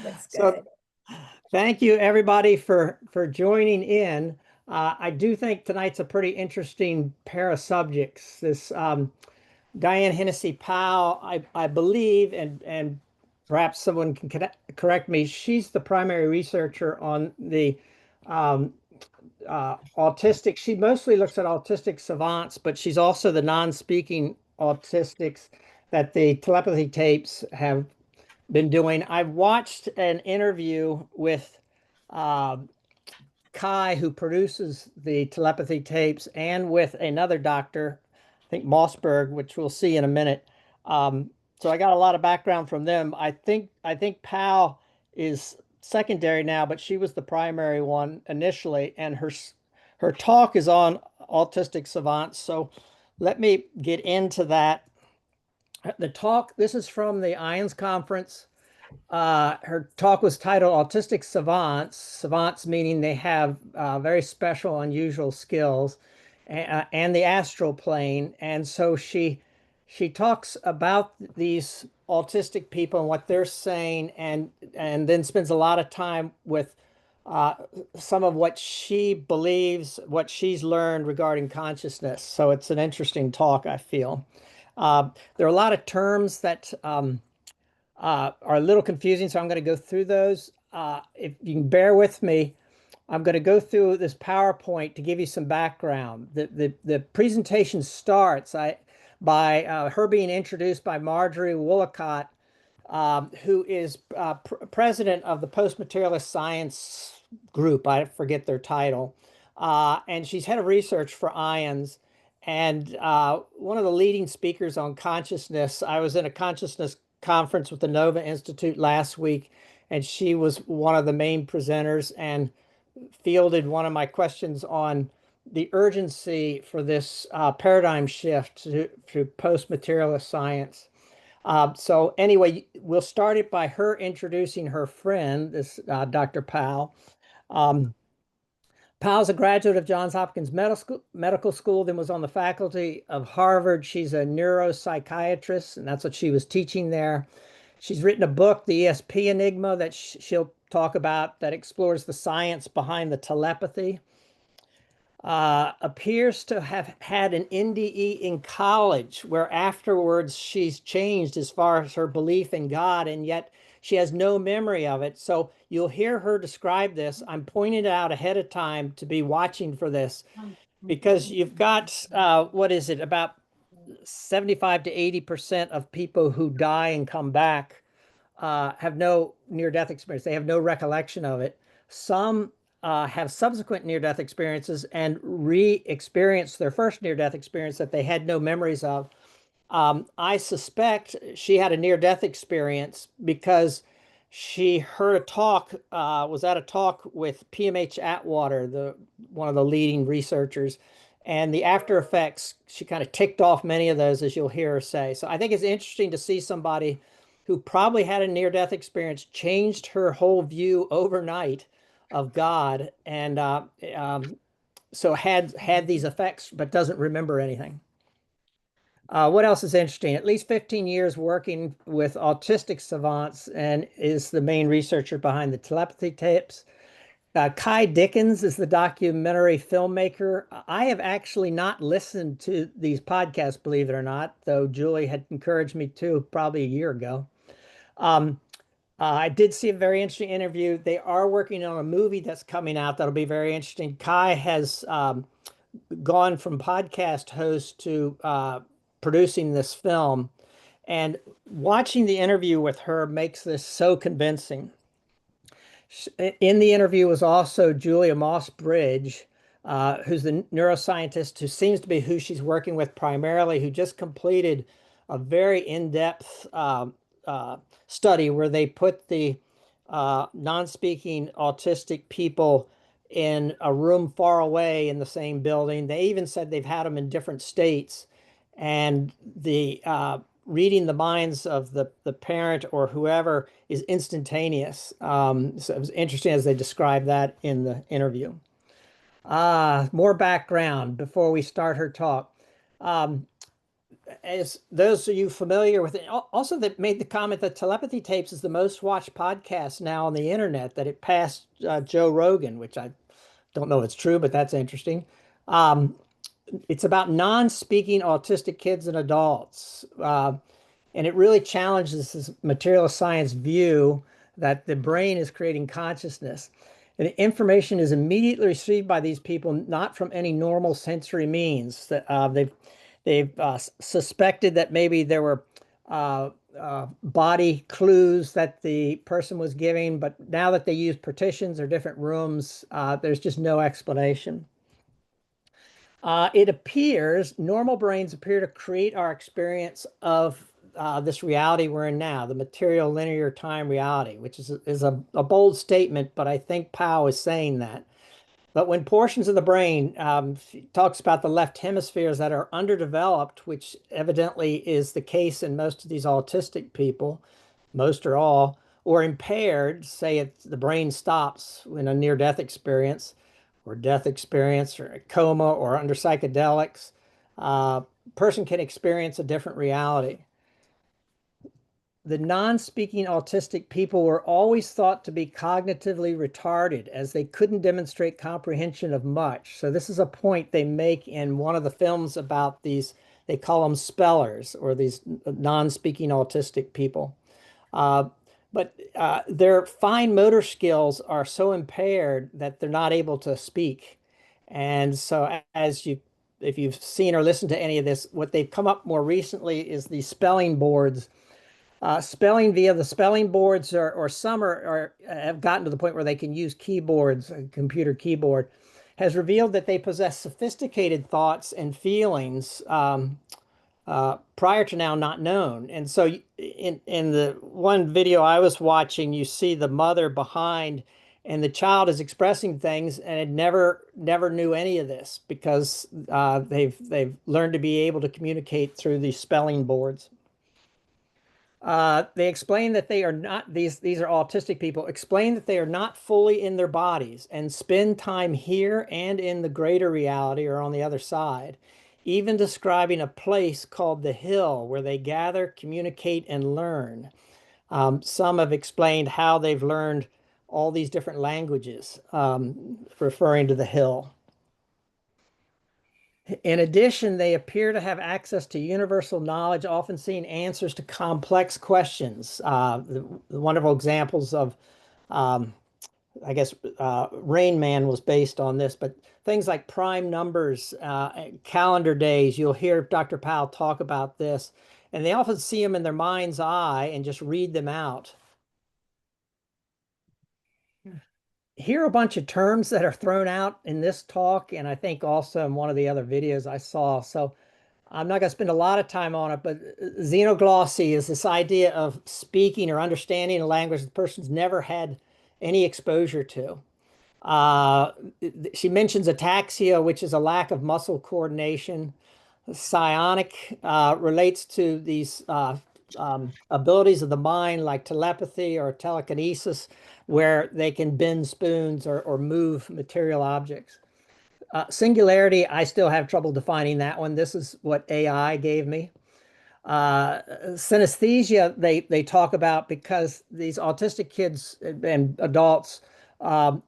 That's So good. thank you everybody for joining in. I do think tonight's a pretty interesting pair of subjects. This Diane Hennacy Powell, I believe, and perhaps someone can correct me. She's the primary researcher on the um, autistic. She mostly looks at autistic savants, but she's also the non-speaking autistics that the telepathy tapes have been doing. I've watched an interview with uh, Kai, who produces the telepathy tapes, and with another doctor, I think Mossberg, which we'll see in a minute. So I got a lot of background from them. I think Powell is secondary now, but she was the primary one initially, and her talk is on autistic savants. So let me get into that. The talk, this is from the IANDS conference. Her talk was titled Autistic Savants, savants meaning they have very special, unusual skills, and the astral plane. And so she talks about these autistic people and what they're saying, and then spends a lot of time with uh, some of what she believes, what she's learned regarding consciousness. So it's an interesting talk, I feel. There are a lot of terms that are a little confusing, so I'm going to go through those. If you can bear with me, I'm going to go through this PowerPoint to give you some background. The presentation starts by her being introduced by Marjorie Woolacott, who is president of the Post-Materialist Science Group. I forget their title. And she's head of research for IANDS and one of the leading speakers on consciousness. I was in a consciousness conference with the Nova Institute last week, and she was one of the main presenters and fielded one of my questions on the urgency for this paradigm shift to post-materialist science. So anyway, we'll start it by her introducing her friend, this Dr. Powell. Um, Powell's a graduate of Johns Hopkins Medical School, then was on the faculty of Harvard. She's a neuropsychiatrist, and that's what she was teaching there. She's written a book, The ESP Enigma, that she'll talk about, that explores the science behind the telepathy. Appears to have had an NDE in college, where afterwards she's changed as far as her belief in God, and yet she has no memory of it. So you'll hear her describe this. I'm pointing it out ahead of time to be watching for this, because you've got, what is it, about 75 to 80% of people who die and come back have no near-death experience. They have no recollection of it. Some have subsequent near-death experiences and re-experience their first near-death experience that they had no memories of. I suspect she had a near-death experience because she heard a talk, was at a talk with PMH Atwater, one of the leading researchers, and the after effects, she kind of ticked off many of those, as you'll hear her say. So I think it's interesting to see somebody who probably had a near-death experience changed her whole view overnight of God, and so had these effects, but doesn't remember anything. What else is interesting? At least 15 years working with autistic savants and is the main researcher behind the telepathy tapes. Kai Dickens is the documentary filmmaker. I have actually not listened to these podcasts, believe it or not, though Julie had encouraged me to probably a year ago. Um, I did see a very interesting interview. They are working on a movie that's coming out that'll be very interesting. Kai has gone from podcast host to producing this film, and watching the interview with her makes this so convincing. In the interview was also Julia Moss-Bridge, who's the neuroscientist who seems to be who she's working with primarily, who just completed a very in-depth study where they put the non-speaking autistic people in a room far away in the same building. They even said they've had them in different states, and the reading the minds of the parent or whoever is instantaneous. So it was interesting as they described that in the interview. More background before we start her talk. Um, as those of you familiar with it, also that made the comment that Telepathy Tapes is the most watched podcast now on the internet, that it passed Joe Rogan, which I don't know if it's true, but that's interesting. Um, it's about non-speaking autistic kids and adults. And it really challenges this materialist science view that the brain is creating consciousness. And the information is immediately received by these people, not from any normal sensory means. That they've suspected that maybe there were body clues that the person was giving, but now that they use partitions or different rooms, there's just no explanation. It appears normal brains appear to create our experience of this reality we're in now, the material linear time reality, which is a bold statement, but I think Powell is saying that. But when portions of the brain, she talks about the left hemispheres that are underdeveloped, which evidently is the case in most of these autistic people, most or all, or impaired, say the brain stops in a near-death experience, or death experience, or a coma, or under psychedelics, person can experience a different reality. The non-speaking autistic people were always thought to be cognitively retarded as they couldn't demonstrate comprehension of much. So this is a point they make in one of the films about these, they call them spellers, or these non-speaking autistic people. Uh, but their fine motor skills are so impaired that they're not able to speak. And so as you, if you've seen or listened to any of this, what they've come up more recently is these spelling boards, spelling via the spelling boards, or some are have gotten to the point where they can use keyboards, a computer keyboard, has revealed that they possess sophisticated thoughts and feelings prior to now not known. And so in the one video I was watching, you see the mother behind, and the child is expressing things, and it never knew any of this because they've learned to be able to communicate through these spelling boards. They explain that they are not, these are autistic people, explain that they are not fully in their bodies and spend time here and in the greater reality or on the other side, even describing a place called the Hill where they gather, communicate, and learn. Some have explained how they've learned all these different languages, referring to the Hill. In addition, they appear to have access to universal knowledge, often seeing answers to complex questions. The wonderful examples of, um, I guess, Rain Man was based on this, but things like prime numbers, calendar days, you'll hear Dr. Powell talk about this, and they often see them in their mind's eye and just read them out. Here are a bunch of terms that are thrown out in this talk, and I think also in one of the other videos I saw. So I'm not going to spend a lot of time on it, but xenoglossy is this idea of speaking or understanding a language the person's never had any exposure to. Uh, she mentions ataxia, which is a lack of muscle coordination. Psionic relates to these abilities of the mind, like telepathy or telekinesis, where they can bend spoons or move material objects. Singularity, I still have trouble defining that one. This is what AI gave me. Synesthesia, they talk about because these autistic kids and adults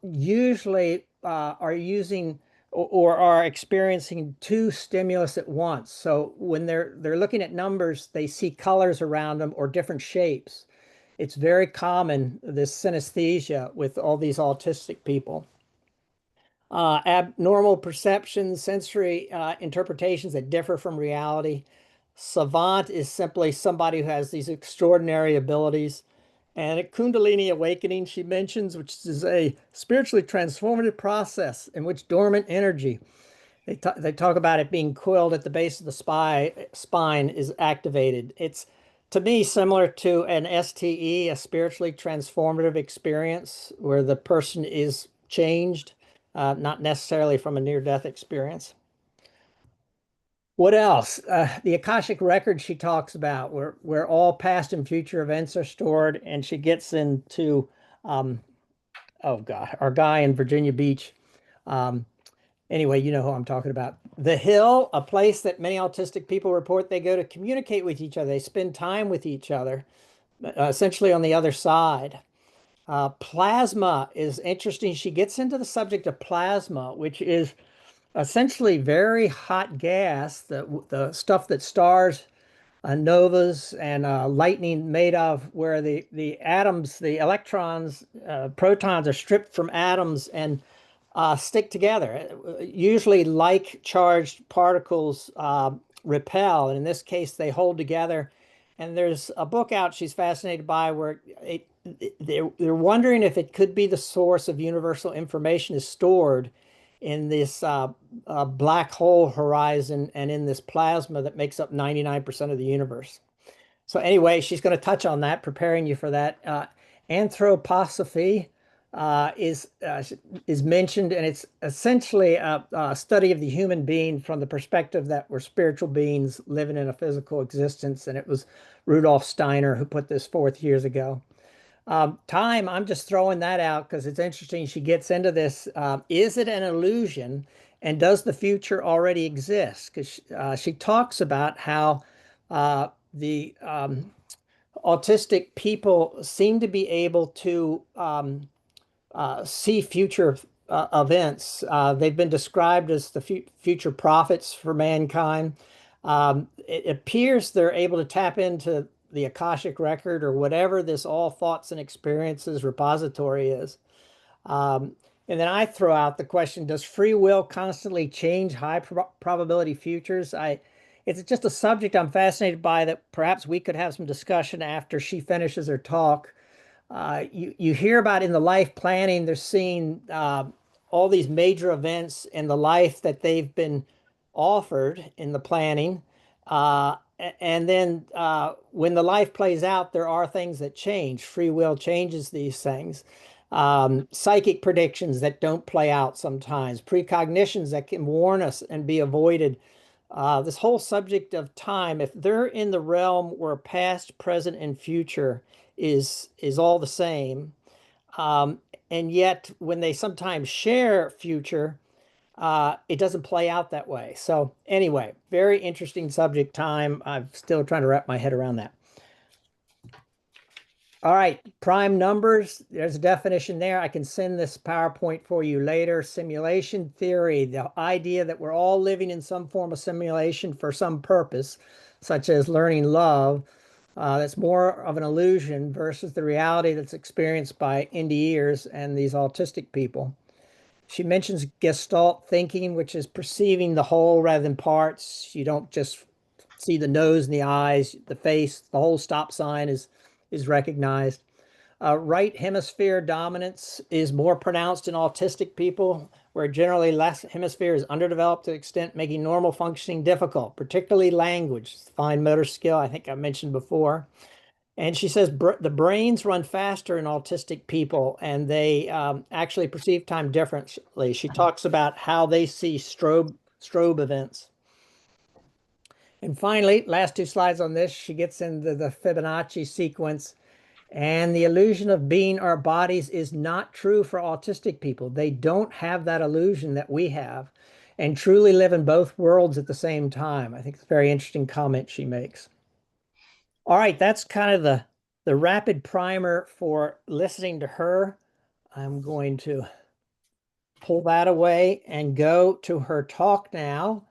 usually are using or are experiencing two stimulus at once. So when they're looking at numbers, they see colors around them or different shapes. It's very common, this synesthesia, with all these autistic people. Abnormal perceptions, sensory interpretations that differ from reality. Savant is simply somebody who has these extraordinary abilities. And a Kundalini awakening, she mentions, which is a spiritually transformative process in which dormant energy, they talk about it being coiled at the base of the spine, is activated. It's, to me, similar to an STE, a spiritually transformative experience where the person is changed, not necessarily from a near-death experience. What else? The Akashic record she talks about, where all past and future events are stored, and she gets into, um, oh God, our guy in Virginia Beach. Um, anyway, you know who I'm talking about. The Hill, a place that many autistic people report they go to communicate with each other. They spend time with each other, essentially on the other side. Plasma is interesting. She gets into the subject of plasma, which is essentially very hot gas, the stuff that stars, novas, and lightning made of, where the atoms, the electrons, protons are stripped from atoms and stick together. Usually, like charged particles repel, and in this case, they hold together. And there's a book out she's fascinated by where they're wondering if it could be the source of universal information is stored in this black hole horizon and in this plasma that makes up 99% of the universe. So anyway, she's going to touch on that, preparing you for that. Anthroposophy is mentioned, and it's essentially a study of the human being from the perspective that we're spiritual beings living in a physical existence. And it was Rudolf Steiner who put this forth years ago. Time, I'm just throwing that out because it's interesting. She gets into this. Is it an illusion? And does the future already exist? Because she talks about how the autistic people seem to be able to see future events. They've been described as the future prophets for mankind. It appears they're able to tap into the Akashic record or whatever this all thoughts and experiences repository is. And then I throw out the question, does free will constantly change high probability futures? It's just a subject I'm fascinated by that perhaps we could have some discussion after she finishes her talk. You hear about in the life planning, they're seeing all these major events in the life that they've been offered in the planning. And then when the life plays out, there are things that change. Free will changes these things. Psychic predictions that don't play out sometimes, precognitions that can warn us and be avoided. This whole subject of time, if they're in the realm where past, present, and future is all the same, and yet when they sometimes share future, it doesn't play out that way. So anyway, very interesting subject, time. I'm still trying to wrap my head around that. All right, prime numbers, there's a definition there. I can send this PowerPoint for you later. Simulation theory, the idea that we're all living in some form of simulation for some purpose, such as learning love, that's more of an illusion versus the reality that's experienced by NDEers and these autistic people. She mentions Gestalt thinking, which is perceiving the whole rather than parts. You don't just see the nose and the eyes, the face, the whole stop sign is recognized. Right hemisphere dominance is more pronounced in autistic people, where generally left hemisphere is underdeveloped to the extent making normal functioning difficult, particularly language, fine motor skill, I think I mentioned before. And she says the brains run faster in autistic people and they actually perceive time differently. She talks about how they see strobe events. And finally, last two slides on this, she gets into the Fibonacci sequence. And the illusion of being our bodies is not true for autistic people. They don't have that illusion that we have and truly live in both worlds at the same time. I think it's a very interesting comment she makes. All right, that's kind of the rapid primer for listening to her. I'm going to pull that away and go to her talk now.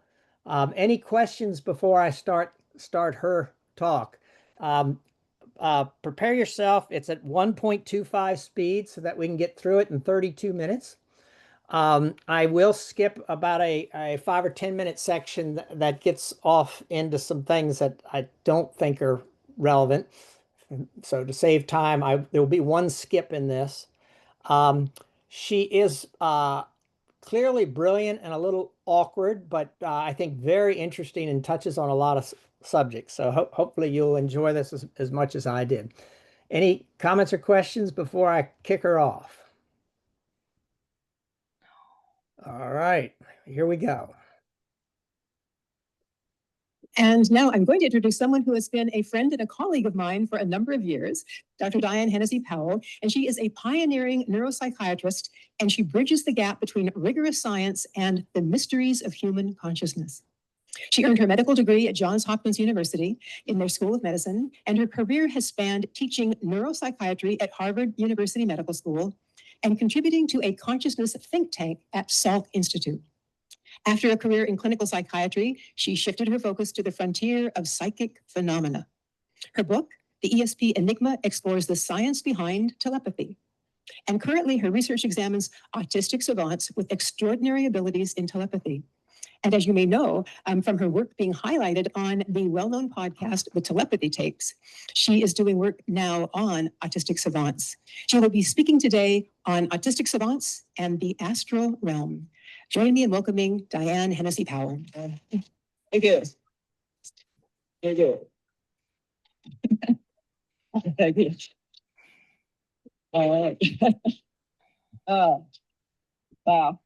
Any questions before I start her talk? Prepare yourself. It's at 1.25 speed so that we can get through it in 32 minutes. I will skip about a 5 or 10 minute section that gets off into some things that I don't think are relevant. So to save time, there will be one skip in this. She is clearly brilliant and a little awkward, but I think very interesting and touches on a lot of subjects. So hopefully you'll enjoy this as much as I did. Any comments or questions before I kick her off? All right, here we go. And now I'm going to introduce someone who has been a friend and a colleague of mine for a number of years, Dr. Diane Hennacy Powell, and she is a pioneering neuropsychiatrist, and she bridges the gap between rigorous science and the mysteries of human consciousness. She earned her medical degree at Johns Hopkins University in their School of Medicine, and her career has spanned teaching neuropsychiatry at Harvard University Medical School and contributing to a consciousness think tank at Salk Institute. After a career in clinical psychiatry, she shifted her focus to the frontier of psychic phenomena. Her book, The ESP Enigma, explores the science behind telepathy. And currently, her research examines autistic savants with extraordinary abilities in telepathy. And as you may know from her work being highlighted on the well-known podcast, The Telepathy Tapes, she is doing work now on autistic savants. She will be speaking today on autistic savants and the astral realm. Join me in welcoming Diane Hennacy Powell. Thank you. Thank you. Thank you. All right. Wow.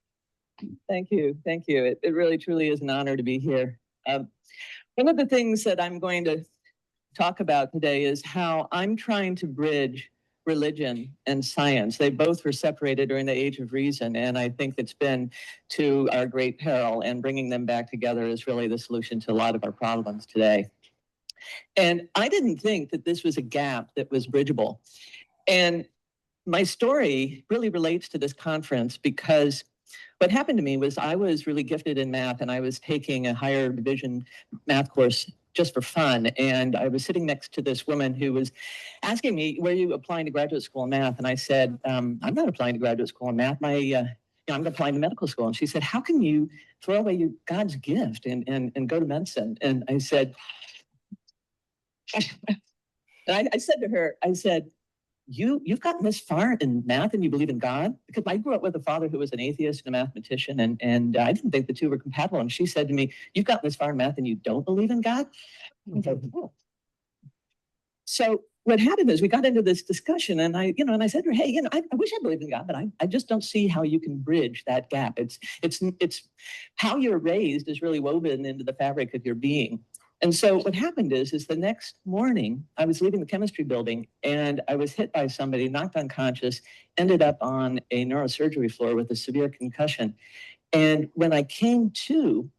Thank you. Thank you. It really, truly is an honor to be here. One of the things that I'm going to talk about today is how I'm trying to bridge religion and science. They both were separated during the Age of Reason, and I think it's been to our great peril, and bringing them back together is really the solution to a lot of our problems today. And I didn't think that this was a gap that was bridgeable. And my story really relates to this conference because what happened to me was I was really gifted in math, and I was taking a higher division math course just for fun. And I was sitting next to this woman who was asking me, were you applying to graduate school in math? And I said, I'm not applying to graduate school in math. I'm applying to medical school. And she said, how can you throw away God's gift and go to medicine? And I said, and I said to her, I said, you've gotten this far in math and you believe in God? Because I grew up with a father who was an atheist and a mathematician, and I didn't think the two were compatible. And she said to me, you've gotten this far in math and you don't believe in God? Oh. So what happened is we got into this discussion, and I said to her, hey, I wish I believed in God, but I just don't see how you can bridge that gap. It's how you're raised is really woven into the fabric of your being. And so what happened is the next morning, I was leaving the chemistry building, and I was hit by somebody, knocked unconscious, ended up on a neurosurgery floor with a severe concussion. And when I came to,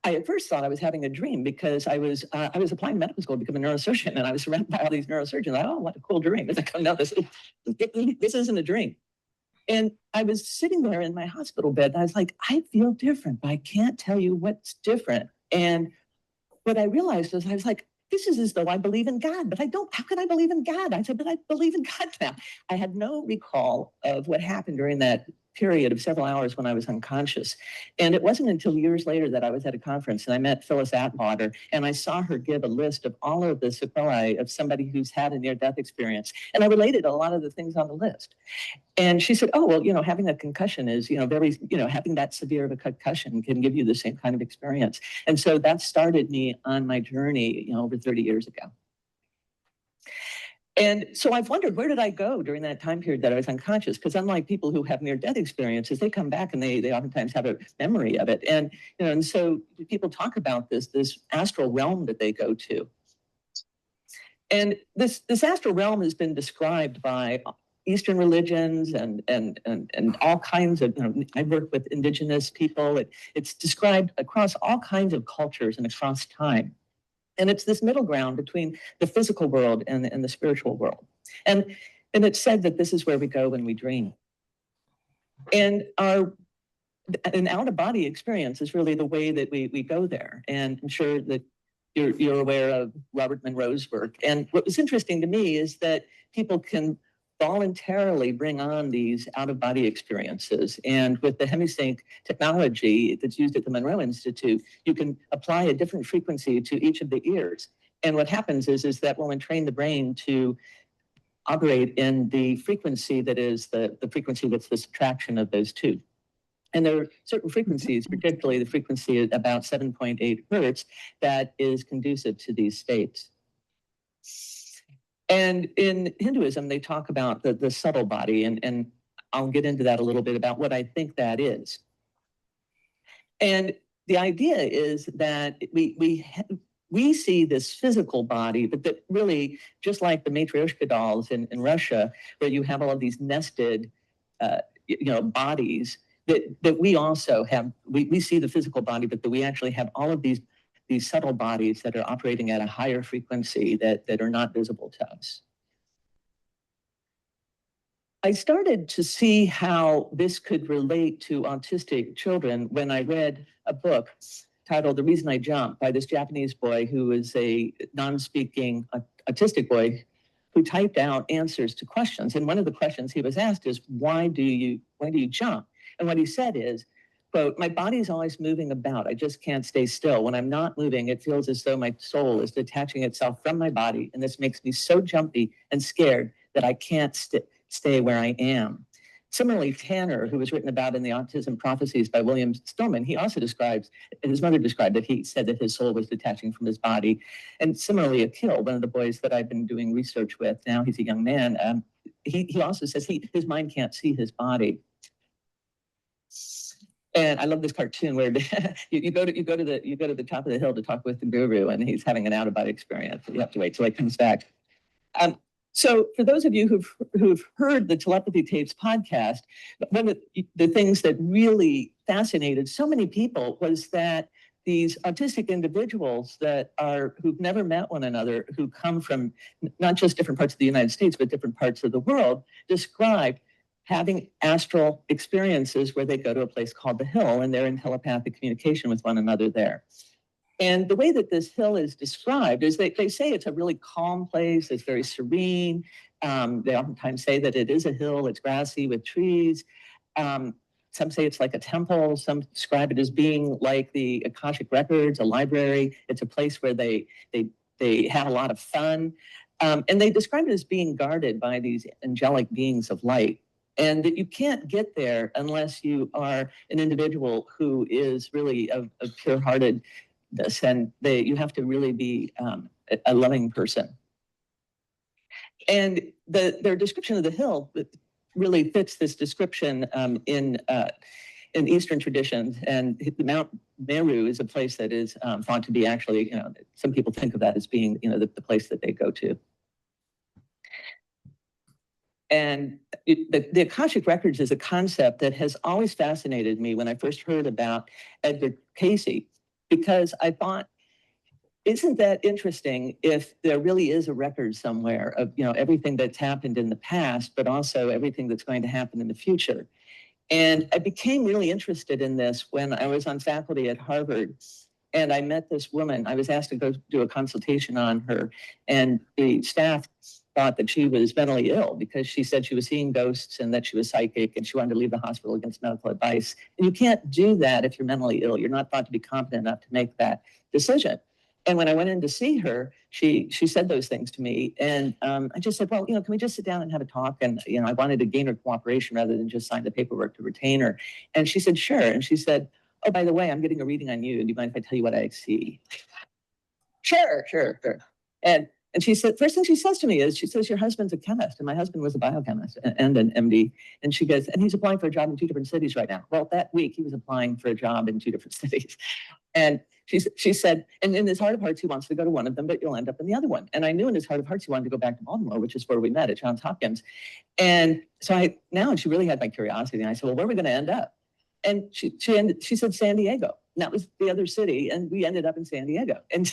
I at first thought I was having a dream because I was applying to medical school to become a neurosurgeon, and I was surrounded by all these neurosurgeons. Oh, what a cool dream. It's like, no, this isn't a dream. And I was sitting there in my hospital bed, and I was like, I feel different, but I can't tell you what's different. And what I realized was I was like, this is as though I believe in God, but I don't. How can I believe in God? I said, but I believe in God now. I had no recall of what happened during that period of several hours when I was unconscious. And it wasn't until years later that I was at a conference and I met Phyllis Atwater, and I saw her give a list of all of the sequelae of somebody who's had a near-death experience. And I related a lot of the things on the list. And she said, oh, well, having a concussion is, having that severe of a concussion can give you the same kind of experience. And so that started me on my journey, over 30 years ago. And so I've wondered, where did I go during that time period that I was unconscious? Because unlike people who have near-death experiences, they come back and they oftentimes have a memory of it. And, and so people talk about this astral realm that they go to. And this astral realm has been described by Eastern religions and all kinds of, I work with indigenous people. It's described across all kinds of cultures and across time. And it's this middle ground between the physical world and the spiritual world. And it's said that this is where we go when we dream. And an out-of-body experience is really the way that we go there. And I'm sure that you're aware of Robert Monroe's work. And what was interesting to me is that people can voluntarily bring on these out-of-body experiences. And with the Hemisync technology that's used at the Monroe Institute, you can apply a different frequency to each of the ears. And what happens is that will entrain the brain to operate in the frequency that is the frequency that's the subtraction of those two. And there are certain frequencies, particularly the frequency at about 7.8 hertz, that is conducive to these states. And in Hinduism, they talk about the subtle body, and I'll get into that a little bit about what I think that is. And the idea is that we see this physical body, but that really, just like the Matryoshka dolls in Russia, where you have all of these nested, bodies, that we also have, we see the physical body, but that we actually have all of these subtle bodies that are operating at a higher frequency that are not visible to us. I started to see how this could relate to autistic children when I read a book titled The Reason I Jump by this Japanese boy who is a non-speaking autistic boy who typed out answers to questions. And one of the questions he was asked is, why do you jump? And what he said is, quote, my body is always moving about. I just can't stay still. When I'm not moving, it feels as though my soul is detaching itself from my body. And this makes me so jumpy and scared that I can't stay where I am. Similarly, Tanner, who was written about in the Autism Prophecies by William Stillman, he also describes, and his mother described that he said that his soul was detaching from his body. And similarly, Akil, one of the boys that I've been doing research with, now he's a young man, he also says his mind can't see his body. And I love this cartoon where you go to the top of the hill to talk with the guru, and he's having an out-of-body experience. You have to wait till he comes back. So for those of you who've heard the Telepathy Tapes podcast, one of the things that really fascinated so many people was that these autistic individuals who've never met one another, who come from not just different parts of the United States, but different parts of the world, described having astral experiences where they go to a place called the Hill, and they're in telepathic communication with one another there. And the way that this hill is described is they say it's a really calm place, it's very serene. They oftentimes say that it is a hill, it's grassy with trees. Some say it's like a temple, some describe it as being like the Akashic Records, a library. It's a place where they have a lot of fun. And they describe it as being guarded by these angelic beings of light. And that you can't get there unless you are an individual who is really of pure-hearted, and you have to really be a loving person. And their description of the hill really fits this description in Eastern traditions. And the Mount Meru is a place that is thought to be actually, some people think of that as being, the place that they go to. And the Akashic Records is a concept that has always fascinated me when I first heard about Edgar Cayce, because I thought, isn't that interesting if there really is a record somewhere of everything that's happened in the past, but also everything that's going to happen in the future? And I became really interested in this when I was on faculty at Harvard, and I met this woman. I was asked to go do a consultation on her, and the staff thought that she was mentally ill because she said she was seeing ghosts and that she was psychic, and she wanted to leave the hospital against medical advice. And you can't do that if you're mentally ill. You're not thought to be competent enough to make that decision. And when I went in to see her, she said those things to me. And I just said, well, can we just sit down and have a talk? And, I wanted to gain her cooperation rather than just sign the paperwork to retain her. And she said, sure. And she said, oh, by the way, I'm getting a reading on you. Do you mind if I tell you what I see? Sure. And she said, first thing she says to me is, she says, your husband's a chemist. And my husband was a biochemist and an MD. And she goes, and he's applying for a job in 2 different cities right now. Well, that week he was applying for a job in 2 different cities. And she said, and in his heart of hearts, he wants to go to one of them, but you'll end up in the other one. And I knew in his heart of hearts, he wanted to go back to Baltimore, which is where we met at Johns Hopkins. And so she really had my curiosity. And I said, well, where are we going to end up? And she said, San Diego. And that was the other city. And we ended up in San Diego. And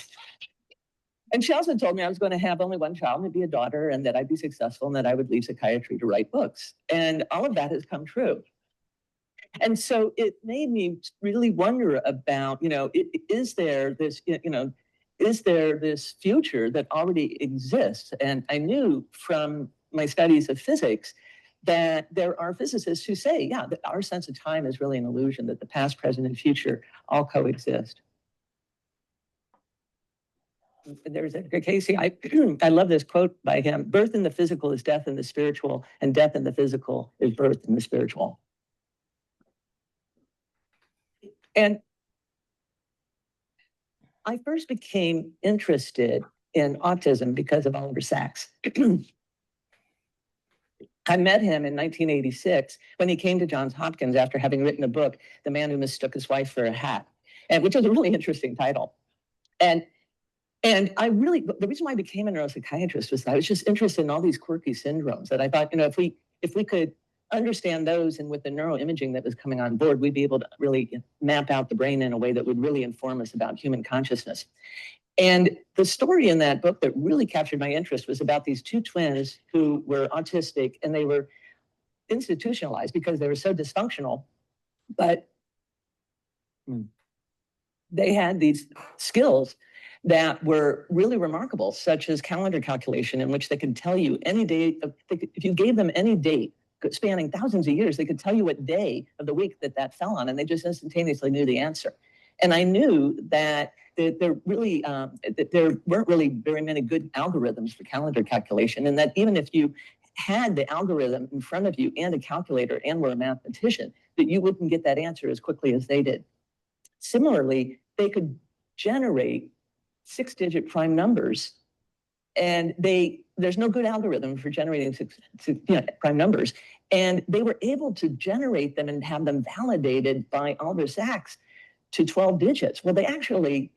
she also told me I was going to have only one child, and it'd be a daughter, and that I'd be successful, and that I would leave psychiatry to write books. And all of that has come true. And so it made me really wonder about, is there this future that already exists? And I knew from my studies of physics that there are physicists who say, yeah, that our sense of time is really an illusion, that the past, present, and future all coexist. There's Edgar Cayce. I love this quote by him: birth in the physical is death in the spiritual, and death in the physical is birth in the spiritual. And I first became interested in autism because of Oliver Sacks. I met him in 1986 when he came to Johns Hopkins after having written a book, The Man Who Mistook His Wife for a Hat. and which was a really interesting title. And I really, the reason why I became a neuropsychiatrist was that I was just interested in all these quirky syndromes that I thought, if we could understand those, and with the neuroimaging that was coming on board, we'd be able to really map out the brain in a way that would really inform us about human consciousness. And the story in that book that really captured my interest was about these two twins who were autistic, and they were institutionalized because they were so dysfunctional, but they had these skills that were really remarkable, such as calendar calculation, in which they could tell you any day, if you gave them any date spanning thousands of years, they could tell you what day of the week that fell on, and they just instantaneously knew the answer. And I knew that there weren't really very many good algorithms for calendar calculation, and that even if you had the algorithm in front of you and a calculator and were a mathematician, that you wouldn't get that answer as quickly as they did. Similarly, they could generate 6-digit prime numbers, and there's no good algorithm for generating prime numbers, and they were able to generate them and have them validated by Oliver Sacks to 12 digits. Well, they actually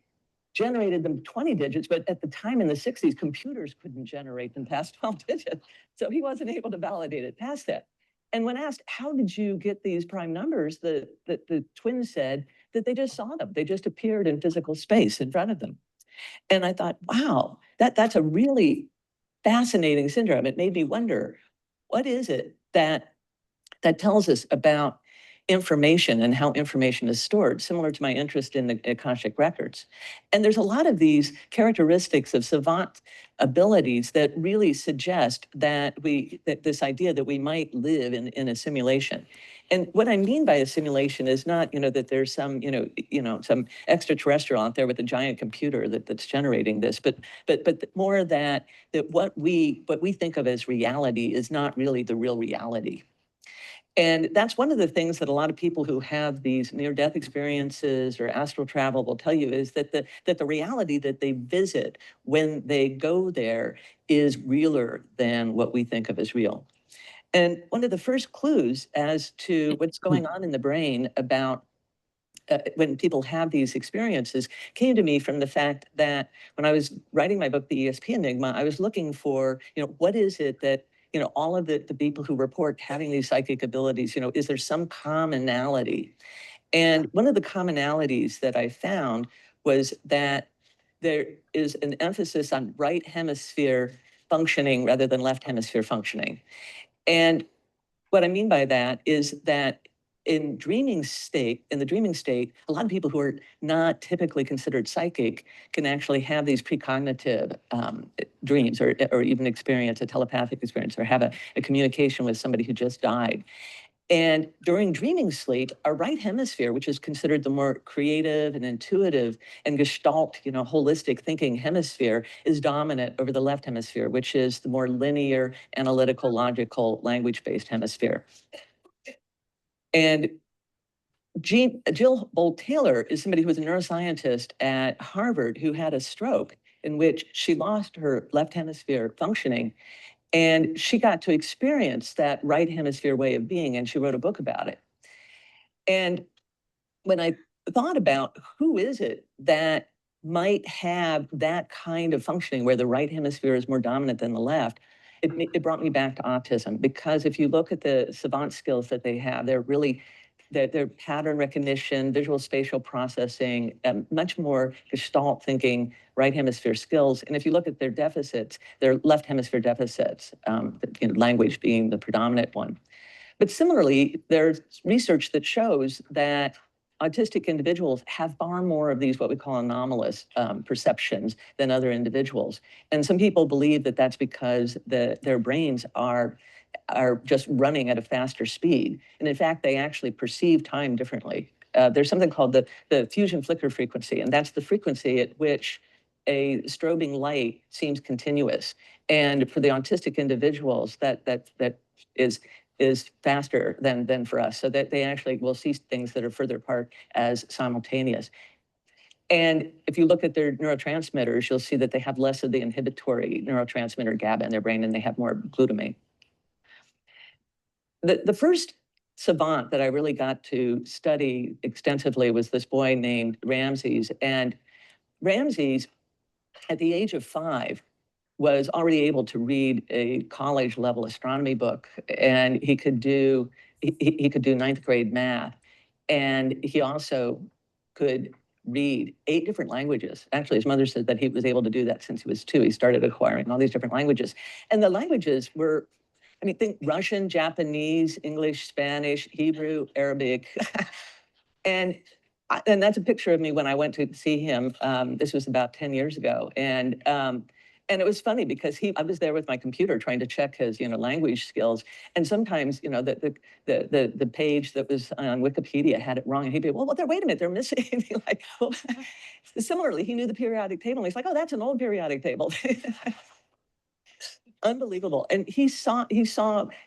generated them 20 digits, but at the time in the 60s, computers couldn't generate them past 12 digits. So he wasn't able to validate it past that. And when asked, how did you get these prime numbers, the twins said that they just saw them. They just appeared in physical space in front of them. And I thought, wow, that's a really fascinating syndrome. It made me wonder, what is it that tells us about information and how information is stored, similar to my interest in the Akashic records. And there's a lot of these characteristics of savant abilities that really suggest that this idea that we might live in a simulation. And what I mean by a simulation is not, that there's some, some extraterrestrial out there with a giant computer that's generating this, but more that what we think of as reality is not really the real reality. And that's one of the things that a lot of people who have these near-death experiences or astral travel will tell you, is that the reality that they visit when they go there is realer than what we think of as real. And one of the first clues as to what's going on in the brain about when people have these experiences came to me from the fact that when I was writing my book, The ESP Enigma, I was looking for, what is it that all of the people who report having these psychic abilities, is there some commonality? And one of the commonalities that I found was that there is an emphasis on right hemisphere functioning rather than left hemisphere functioning. And what I mean by that is that in the dreaming state, a lot of people who are not typically considered psychic can actually have these precognitive dreams, or even experience a telepathic experience, or have a communication with somebody who just died. And during dreaming sleep, our right hemisphere, which is considered the more creative and intuitive and gestalt, holistic thinking hemisphere, is dominant over the left hemisphere, which is the more linear, analytical, logical, language-based hemisphere. And Jill Bolt-Taylor is somebody who was a neuroscientist at Harvard who had a stroke in which she lost her left hemisphere functioning, and she got to experience that right hemisphere way of being, and she wrote a book about it. And when I thought about who is it that might have that kind of functioning where the right hemisphere is more dominant than the left, it brought me back to autism. Because if you look at the savant skills that they have, they're pattern recognition, visual spatial processing, much more gestalt thinking, right hemisphere skills. And if you look at their deficits, they're left hemisphere deficits, language being the predominant one. But similarly, there's research that shows that autistic individuals have far more of these what we call anomalous perceptions than other individuals. And some people believe that that's because their brains are just running at a faster speed. And in fact, they actually perceive time differently. There's something called the fusion flicker frequency, and that's the frequency at which a strobing light seems continuous. And for the autistic individuals, that is faster than for us, so that they actually will see things that are further apart as simultaneous. And if you look at their neurotransmitters, you'll see that they have less of the inhibitory neurotransmitter GABA in their brain, and they have more glutamate. The first savant that I really got to study extensively was this boy named Ramses. And Ramses, at the age of 5, was already able to read a college level astronomy book, and he could do ninth grade math. And he also could read 8 different languages. Actually, his mother said that he was able to do that since he was 2. He started acquiring all these different languages. And the languages were, I mean, think Russian, Japanese, English, Spanish, Hebrew, Arabic. and that's a picture of me when I went to see him. This was about 10 years ago. And it was funny because I was there with my computer trying to check his, language skills. And sometimes, the page that was on Wikipedia had it wrong. And he'd be, well, wait a minute, they're missing. Like, well, similarly, he knew the periodic table. And he's like, oh, that's an old periodic table. Unbelievable. And he saw,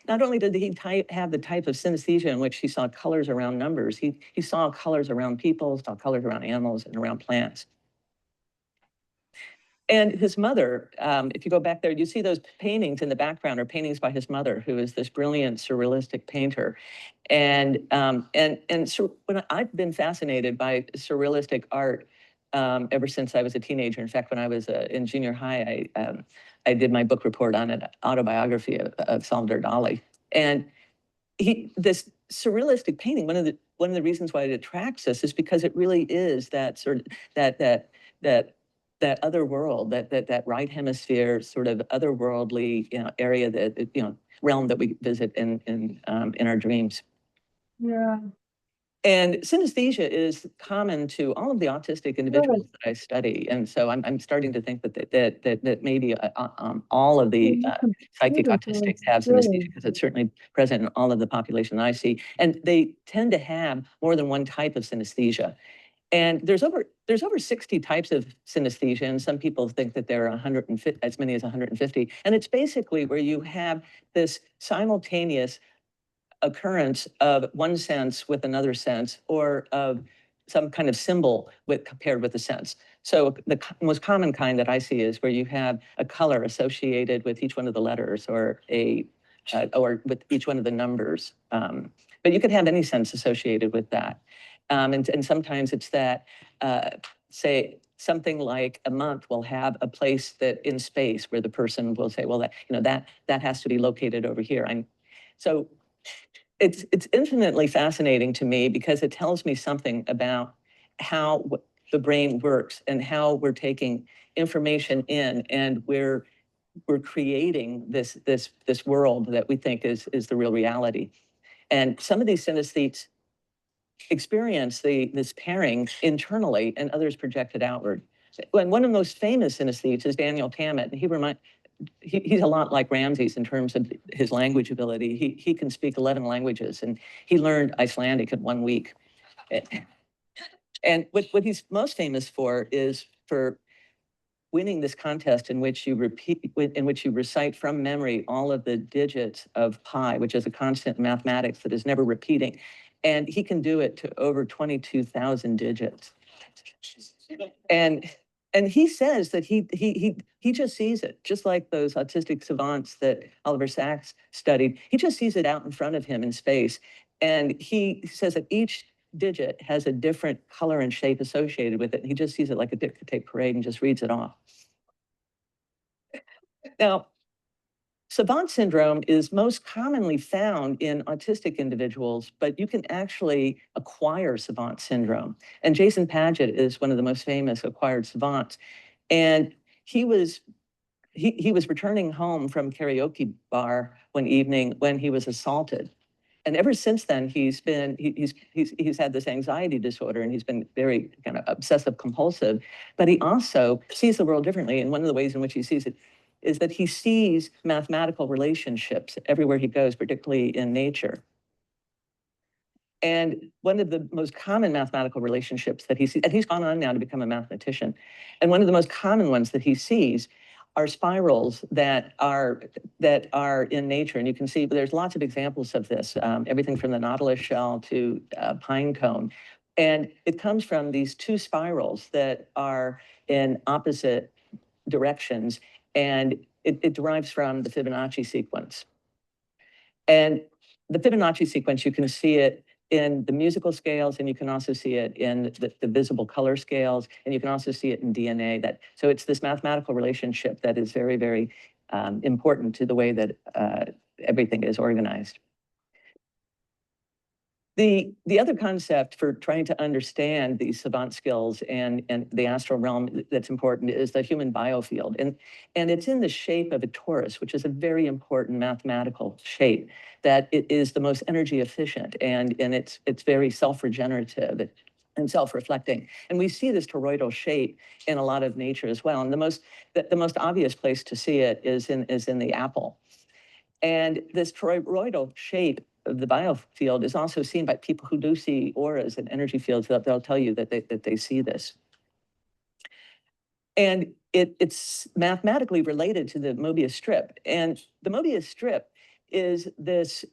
not only did he have the type of synesthesia in which he saw colors around numbers, he saw colors around people, saw colors around animals and around plants. And his mother, if you go back there, you see those paintings in the background are paintings by his mother, who is this brilliant surrealistic painter. And so when I've been fascinated by surrealistic art ever since I was a teenager. In fact, when I was in junior high, I did my book report on an autobiography of Salvador Dali. And this surrealistic painting, one of the reasons why it attracts us is because it really is that sort of that other world, that right hemisphere sort of otherworldly area, that realm that we visit in our dreams. Yeah. And synesthesia is common to all of the autistic individuals that I study, and so I'm starting to think that maybe all of the psychic autistics have synesthesia, because it's certainly present in all of the population I see, and they tend to have more than one type of synesthesia. And there's over 60 types of synesthesia, and some people think that there are 150, as many as 150. And it's basically where you have this simultaneous occurrence of one sense with another sense, or of some kind of symbol compared with a sense. So the most common kind that I see is where you have a color associated with each one of the letters, or or with each one of the numbers. But you could have any sense associated with that. And sometimes it's that, say, something like a month will have a place that in space where the person will say, well, that has to be located over here. So it's infinitely fascinating to me, because it tells me something about how the brain works and how we're taking information in, and we're creating this world that we think is the real reality. And some of these synesthetes experience this pairing internally, and others project it outward. And one of the most famous synesthetes is Daniel Tammet, and he's a lot like Ramses in terms of his language ability. He can speak 11 languages, and he learned Icelandic in 1 week. And what he's most famous for is for winning this contest in which you recite from memory all of the digits of pi, which is a constant in mathematics that is never repeating. And he can do it to over 22,000 digits. And he says that he just sees it, just like those autistic savants that Oliver Sacks studied. He just sees it out in front of him in space. And he says that each digit has a different color and shape associated with it. And he just sees it like a ticker tape parade and just reads it off. Now, savant syndrome is most commonly found in autistic individuals, but you can actually acquire savant syndrome. And Jason Padgett is one of the most famous acquired savants. And he was returning home from karaoke bar one evening when he was assaulted. And ever since then, he's had this anxiety disorder, and he's been very kind of obsessive compulsive, but he also sees the world differently. And one of the ways in which he sees it is that he sees mathematical relationships everywhere he goes, particularly in nature. And one of the most common mathematical relationships that he sees, and he's gone on now to become a mathematician, and one of the most common ones that he sees are spirals that are in nature. And you can see there's lots of examples of this, everything from the nautilus shell to pine cone. And it comes from these 2 spirals that are in opposite directions, and it derives from the Fibonacci sequence. And the Fibonacci sequence, you can see it in the musical scales, and you can also see it in the visible color scales, and you can also see it in DNA. So it's this mathematical relationship that is very, very important to the way that everything is organized. The other concept for trying to understand these savant skills and the astral realm that's important is the human biofield. And it's in the shape of a torus, which is a very important mathematical shape, that it is the most energy efficient, and it's very self-regenerative and self-reflecting. And we see this toroidal shape in a lot of nature as well. And the most obvious place to see it is in the apple. And this toroidal shape of the biofield is also seen by people who do see auras and energy fields. They'll tell you that they see this. And it's mathematically related to the Mobius strip. And the Mobius strip is this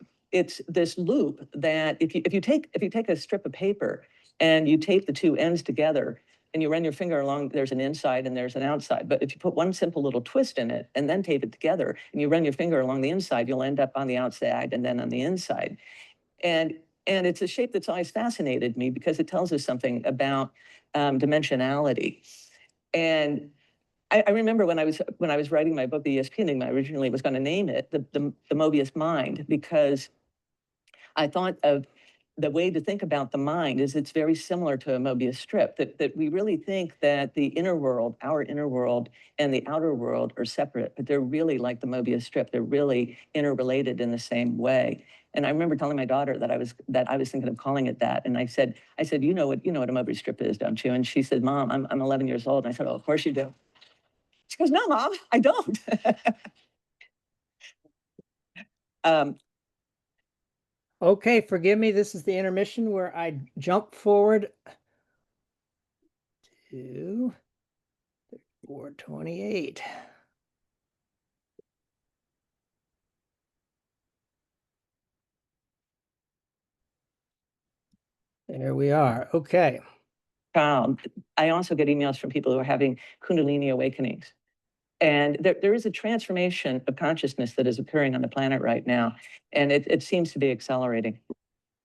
loop that if you take a strip of paper and you tape the two ends together, and you run your finger along, there's an inside and there's an outside. But if you put one simple little twist in it and then tape it together, and you run your finger along the inside, you'll end up on the outside and then on the inside. And it's a shape that's always fascinated me because it tells us something about dimensionality. And I remember when I was writing my book, The ESP Enigma, I originally was going to name it the Mobius Mind, because I thought of the way to think about the mind is it's very similar to a Mobius strip, that we really think that the inner world, our inner world, and the outer world are separate, but they're really like the Mobius strip. They're really interrelated in the same way. And I remember telling my daughter that I was thinking of calling it that. And I said, you know what a Mobius strip is, don't you? And she said, Mom, I'm 11 years old. And I said, oh, of course you do. She goes, no, Mom, I don't. Okay, forgive me. This is the intermission where I jump forward to 428. There we are. Okay. I also get emails from people who are having Kundalini awakenings. And there is a transformation of consciousness that is occurring on the planet right now. And it seems to be accelerating.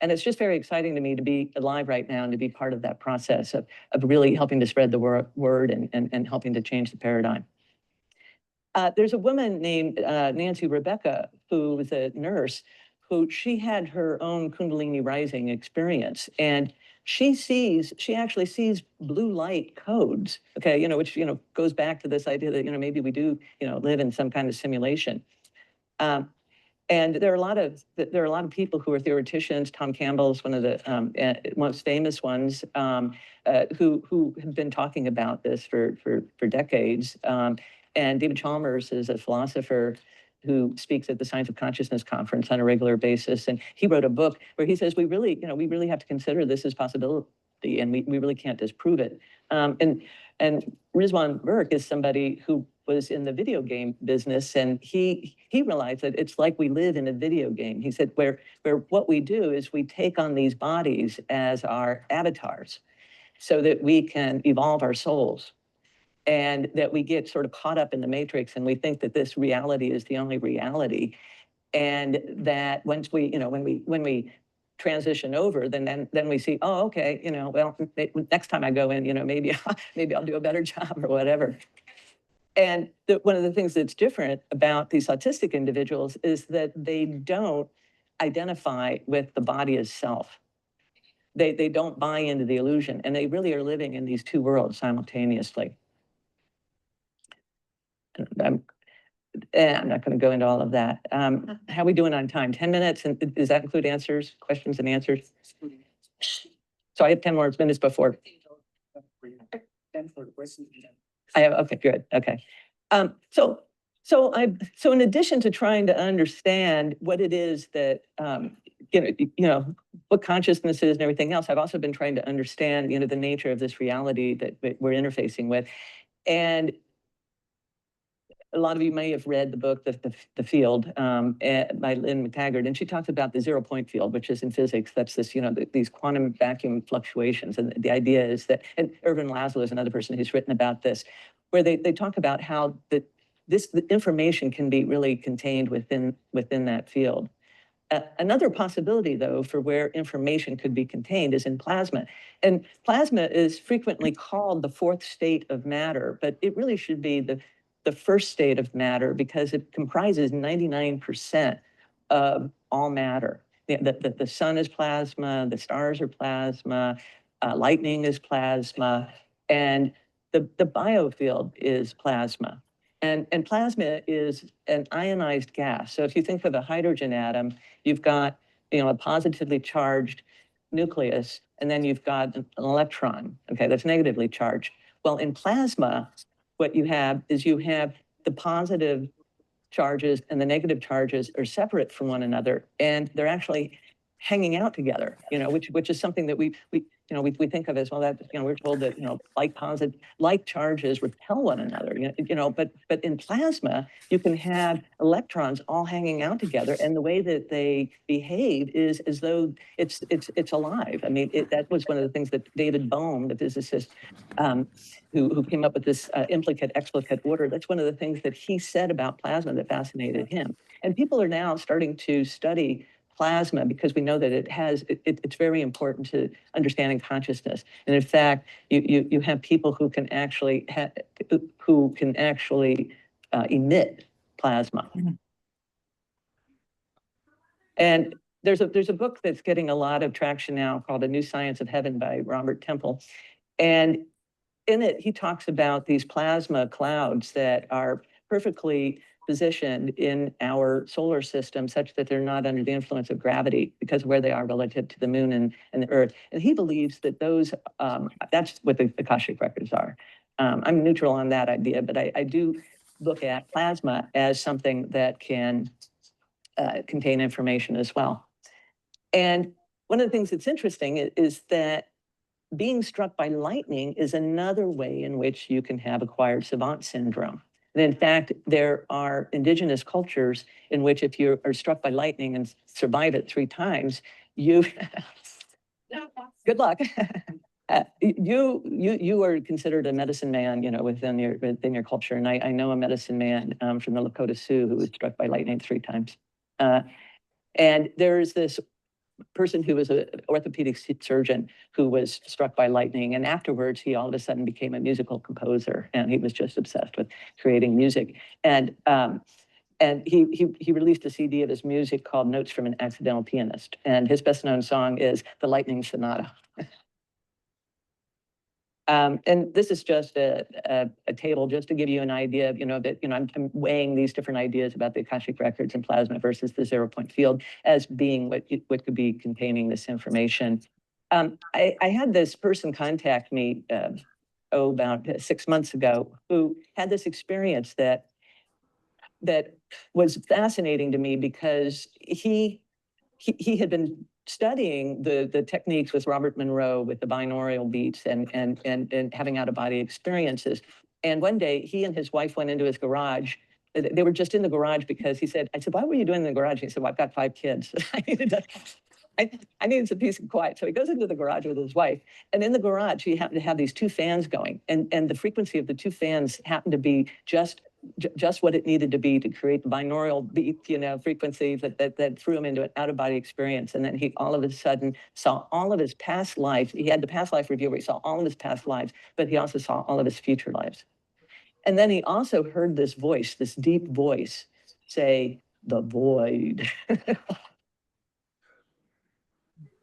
And it's just very exciting to me to be alive right now and to be part of that process of really helping to spread the word and helping to change the paradigm. There's a woman named Nancy Rebecca, who was a nurse, who she had her own Kundalini rising experience. And she actually sees blue light codes, okay, which, goes back to this idea that, maybe we do, live in some kind of simulation. And there are a lot of people who are theoreticians. Tom Campbell is one of the most famous ones, who have been talking about this for decades. And David Chalmers is a philosopher who speaks at the Science of Consciousness conference on a regular basis. And he wrote a book where he says, we really have to consider this as possibility, and we really can't disprove it. And Rizwan Burke is somebody who was in the video game business, and he realized that it's like we live in a video game. He said, where what we do is we take on these bodies as our avatars so that we can evolve our souls. And that we get sort of caught up in the matrix, and we think that this reality is the only reality. And that once we, when we transition over, then we see, oh, okay, well, next time I go in, maybe I'll do a better job or whatever. And one of the things that's different about these autistic individuals is that they don't identify with the body as self. They don't buy into the illusion, and they really are living in these two worlds simultaneously. I'm not going to go into all of that. How are we doing on time? 10 minutes? And does that include questions and answers? So I have 10 more minutes before. I have, okay, good. Okay. So in addition to trying to understand what it is that, what consciousness is and everything else, I've also been trying to understand, the nature of this reality that we're interfacing with. And a lot of you may have read the book, The Field, by Lynn McTaggart, and she talks about the 0-point field, which is in physics. That's this, these quantum vacuum fluctuations. And the idea is that, and Ervin Laszlo is another person who's written about this, where they talk about how the information can be really contained within that field. Another possibility, though, for where information could be contained is in plasma. And plasma is frequently called the fourth state of matter, but it really should be the first state of matter because it comprises 99% of all matter. The sun is plasma, the stars are plasma, lightning is plasma, and the biofield is plasma. And plasma is an ionized gas. So if you think of a hydrogen atom, you've got, a positively charged nucleus, and then you've got an electron, okay, that's negatively charged. Well, in plasma, what you have is you have the positive charges and the negative charges are separate from one another, and they're actually hanging out together, which is something that we think of as, well, that, we're told that, like charges repel one another, but in plasma, you can have electrons all hanging out together, and the way that they behave is as though it's alive. I mean, that was one of the things that David Bohm, the physicist, who came up with this implicate-explicate order, that's one of the things that he said about plasma that fascinated him. And people are now starting to study plasma because we know that it's very important to understanding consciousness. And in fact, you have people who can actually emit plasma. Mm-hmm. And there's a book that's getting a lot of traction now called A New Science of Heaven by Robert Temple. And in it, he talks about these plasma clouds that are perfectly positioned in our solar system such that they're not under the influence of gravity because of where they are relative to the moon and the earth. And he believes that those, that's what the Akashic records are. I'm neutral on that idea, but I do look at plasma as something that can contain information as well. And one of the things that's interesting is that being struck by lightning is another way in which you can have acquired savant syndrome. And in fact, there are indigenous cultures in which if you are struck by lightning and survive it 3 times, good luck. You are considered a medicine man, within your culture. And I know a medicine man from the Lakota Sioux who was struck by lightning 3 times. And there's this person who was an orthopedic surgeon who was struck by lightning. And afterwards, he all of a sudden became a musical composer, and he was just obsessed with creating music. And he released a CD of his music called Notes from an Accidental Pianist. And his best known song is The Lightning Sonata. And this is just a table just to give you an idea of, that, I'm weighing these different ideas about the Akashic records and plasma versus the 0-point field as being what could be containing this information. I had this person contact me, about 6 months ago, who had this experience that was fascinating to me because he had been studying the techniques with Robert Monroe with the binaural beats and having out-of-body experiences. And one day, he and his wife went into his garage. They were just in the garage because I said, why were you doing in the garage? He said, well, I've got 5 kids. I needed some peace and quiet. So he goes into the garage with his wife. And in the garage, he happened to have these 2 fans going. And the frequency of the 2 fans happened to be just what it needed to be to create the binaural beat, frequency that threw him into an out-of-body experience. And then he all of a sudden saw all of his past lives. He had the past life review where he saw all of his past lives, but he also saw all of his future lives. And then he also heard this voice, this deep voice, say, "The void."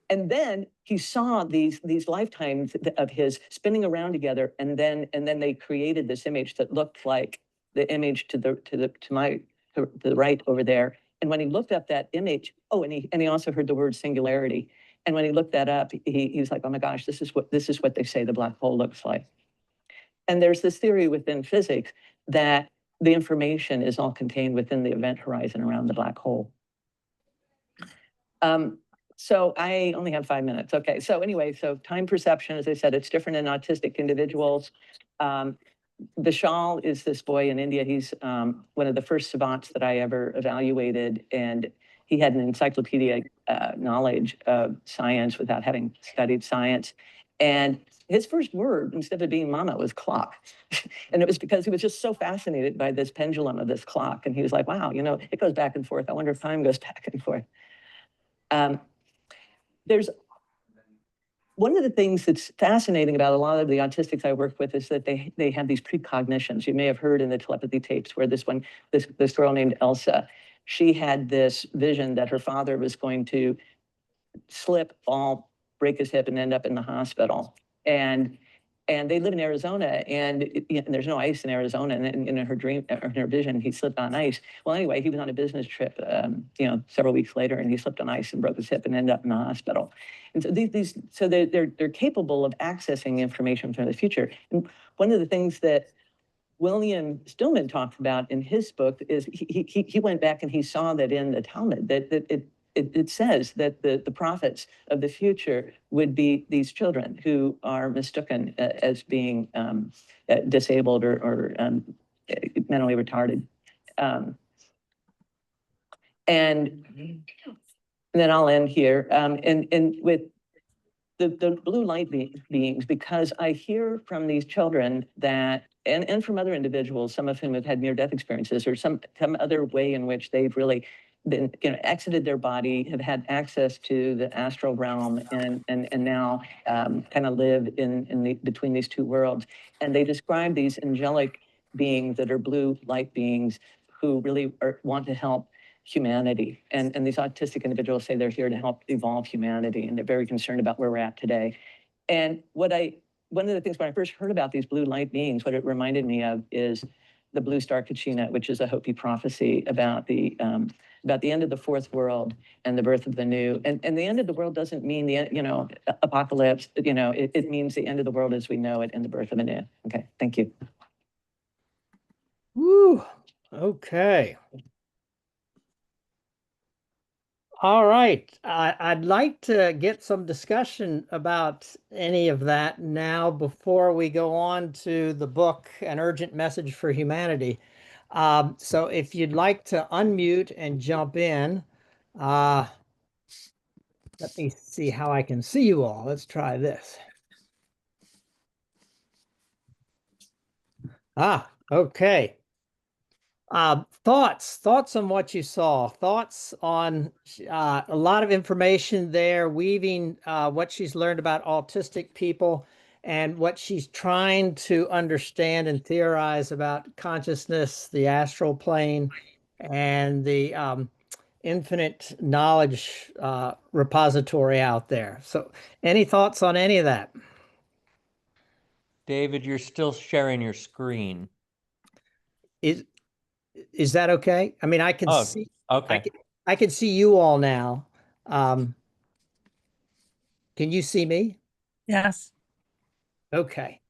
And then he saw these lifetimes of his spinning around together, and then they created this image that looked like the image to the right over there. And when he looked up that image, and he also heard the word singularity. And when he looked that up, he was like, oh my gosh, this is what they say the black hole looks like. And there's this theory within physics that the information is all contained within the event horizon around the black hole. So I only have 5 minutes. Okay, so anyway, so time perception, as I said, it's different in autistic individuals. Vishal is this boy in India. He's one of the first savants that I ever evaluated, and he had an encyclopedic knowledge of science without having studied science. And his first word, instead of being mama, was clock. And it was because he was just so fascinated by this pendulum of this clock. And he was like, wow, it goes back and forth. I wonder if time goes back and forth. There's one of the things that's fascinating about a lot of the autistics I work with is that they have these precognitions. You may have heard in the telepathy tapes where this girl named Elsa, she had this vision that her father was going to slip, fall, break his hip, and end up in the hospital. And they live in Arizona, and there's no ice in Arizona. And in her dream, or in her vision, he slipped on ice. Well, anyway, he was on a business trip, several weeks later, and he slipped on ice and broke his hip and ended up in the hospital. And so they're capable of accessing information from the future. And one of the things that William Stillman talked about in his book is he went back and he saw that in the Talmud that it says that the prophets of the future would be these children who are mistaken as being disabled or mentally retarded. And then I'll end here. And with the blue light beings, because I hear from these children that, and from other individuals, some of whom have had near-death experiences or some other way in which they've really been, exited their body, have had access to the astral realm, and now kind of live between these two worlds. And they describe these angelic beings that are blue light beings who really want to help humanity. And these autistic individuals say they're here to help evolve humanity, and they're very concerned about where we're at today. And one of the things when I first heard about these blue light beings, what it reminded me of is the blue star Kachina, which is a Hopi prophecy about the end of the fourth world and the birth of the new. And the end of the world doesn't mean the apocalypse. It means the end of the world as we know it and the birth of a new. Okay, thank you. Woo. Okay. All right. I'd like to get some discussion about any of that now before we go on to the book, An Urgent Message for Humanity. So if you'd like to unmute and jump in, let me see how I can see you all. Let's try this. Okay. Thoughts on what you saw, thoughts on a lot of information there, weaving what she's learned about autistic people and what she's trying to understand and theorize about consciousness, the astral plane, and the infinite knowledge repository out there. So any thoughts on any of that? David, you're still sharing your screen. Is that okay? I mean, I can see. Okay. I can see you all now. Can you see me? Yes. Okay.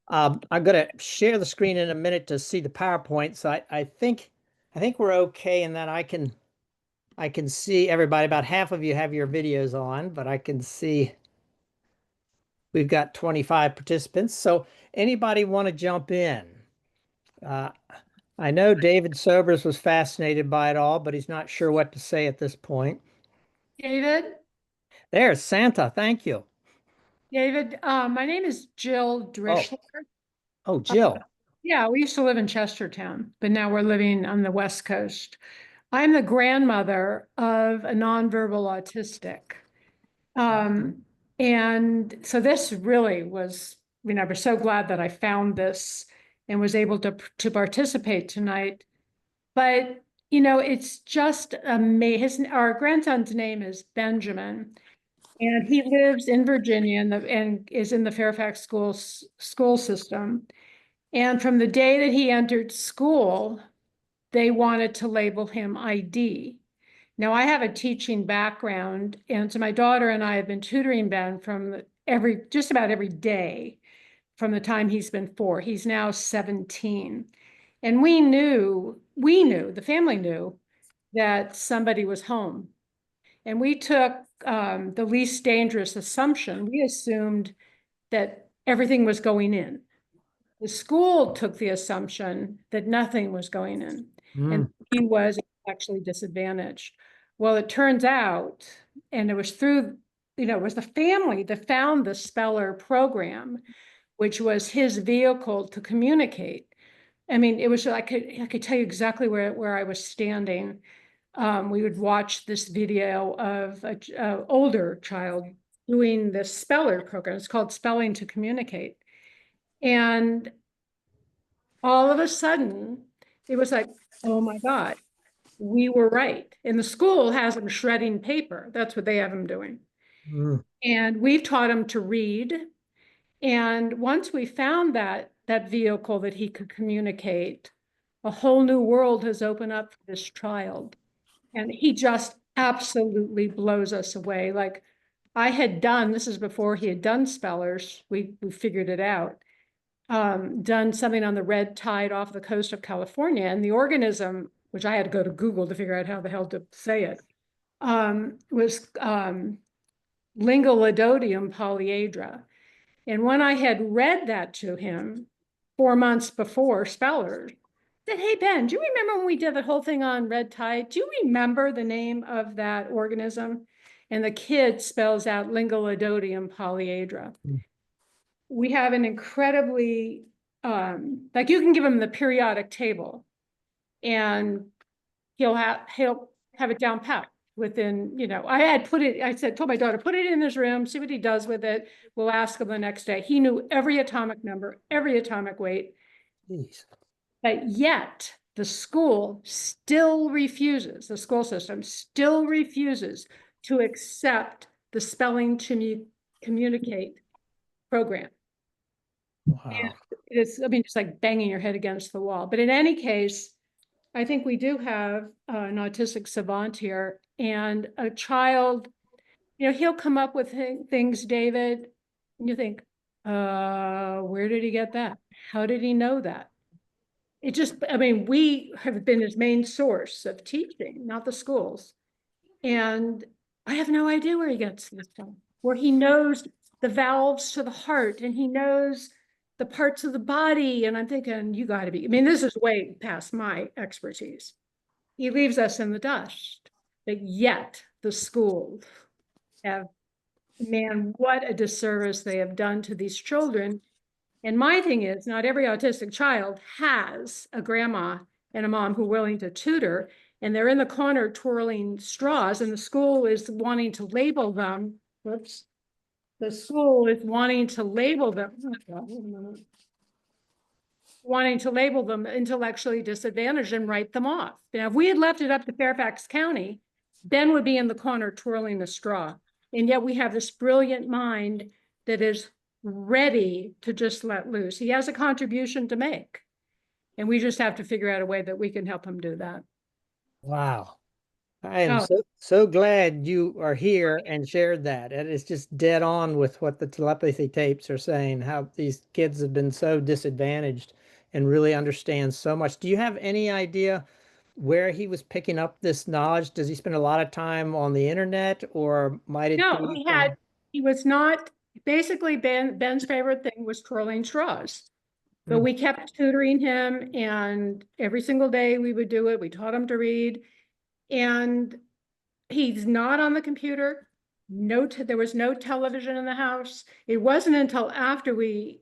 I'm going to share the screen in a minute to see the PowerPoint. So I think we're okay in that I can see everybody. About half of you have your videos on, but I can see we've got 25 participants. So anybody want to jump in? I know David Sobers was fascinated by it all, but he's not sure what to say at this point. David? There's Santa. Thank you. David, my name is Jill Drischler. Oh, Jill. Yeah, we used to live in Chestertown, but now we're living on the West Coast. I'm the grandmother of a nonverbal autistic. And so this really was, I was so glad that I found this and was able to participate tonight. But, it's just amazing. Our grandson's name is Benjamin, and he lives in Virginia and is in the Fairfax school system. And from the day that he entered school, they wanted to label him ID. Now, I have a teaching background, and so my daughter and I have been tutoring Ben from just about every day from the time he's been 4. He's now 17. And we knew, the family knew that somebody was home. And we took the least dangerous assumption. We assumed that everything was going in. The school took the assumption that nothing was going in, and he was actually disadvantaged. Well, it turns out, and it was through, it was the family that found the Speller program, which was his vehicle to communicate. I mean, it was, I could tell you exactly where I was standing. we would watch this video of a older child doing this speller program. It's called Spelling to Communicate. And all of a sudden, it was like, oh my God, we were right. And the school has them shredding paper. That's what they have them doing. Mm. And we've taught him to read. And once we found that vehicle that he could communicate, a whole new world has opened up for this child. And he just absolutely blows us away. Like I had done, this is before he had done spellers, we figured it out, done something on the red tide off the coast of California. And the organism, which I had to go to Google to figure out how the hell to say it, was Lingolododium polyedra. And when I had read that to him 4 months before spellers, I said, hey, Ben, do you remember when we did the whole thing on red tide? Do you remember the name of that organism? And the kid spells out Lingolododium polyedra. Mm. We have an incredibly, like you can give him the periodic table and he'll have it down pat within, I told my daughter, put it in his room, see what he does with it. We'll ask him the next day. He knew every atomic number, every atomic weight. Jeez. But yet the school system still refuses to accept the spelling to communicate program. Wow. It's like banging your head against the wall. But in any case, I think we do have an autistic savant here, and a child, he'll come up with things, David, and you think, where did he get that? How did he know that? We have been his main source of teaching, not the schools. And I have no idea where he gets this from, where he knows the valves to the heart and he knows the parts of the body. And I'm thinking, you got to be, this is way past my expertise. He leaves us in the dust, but yet the schools have, man, what a disservice they have done to these children. And my thing is, not every autistic child has a grandma and a mom who are willing to tutor, and they're in the corner twirling straws, and the school is wanting to label them. Whoops. The school is wanting to label them. Wanting to label them intellectually disadvantaged and write them off. Now, if we had left it up to Fairfax County, Ben would be in the corner twirling the straw. And yet we have this brilliant mind that is ready to just let loose. He has a contribution to make. And we just have to figure out a way that we can help him do that. Wow. I am so glad you are here and shared that. And it's just dead on with what the telepathy tapes are saying, how these kids have been so disadvantaged and really understand so much. Do you have any idea where he was picking up this knowledge? Does he spend a lot of time on the internet, or might it be? No, he was not, basically Ben's favorite thing was twirling straws. But we kept tutoring him, and every single day we would do it. We taught him to read. And he's not on the computer. There was no television in the house. It wasn't until after we